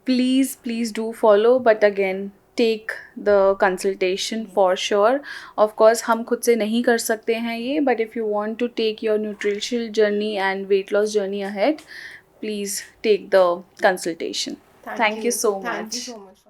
please do follow, but again take the consultation for sure. Of course हम खुद से नहीं कर सकते हैं ये, but if you want to take your nutritional journey and weight loss journey ahead, please take the consultation. Thank you so Thank you much. so much.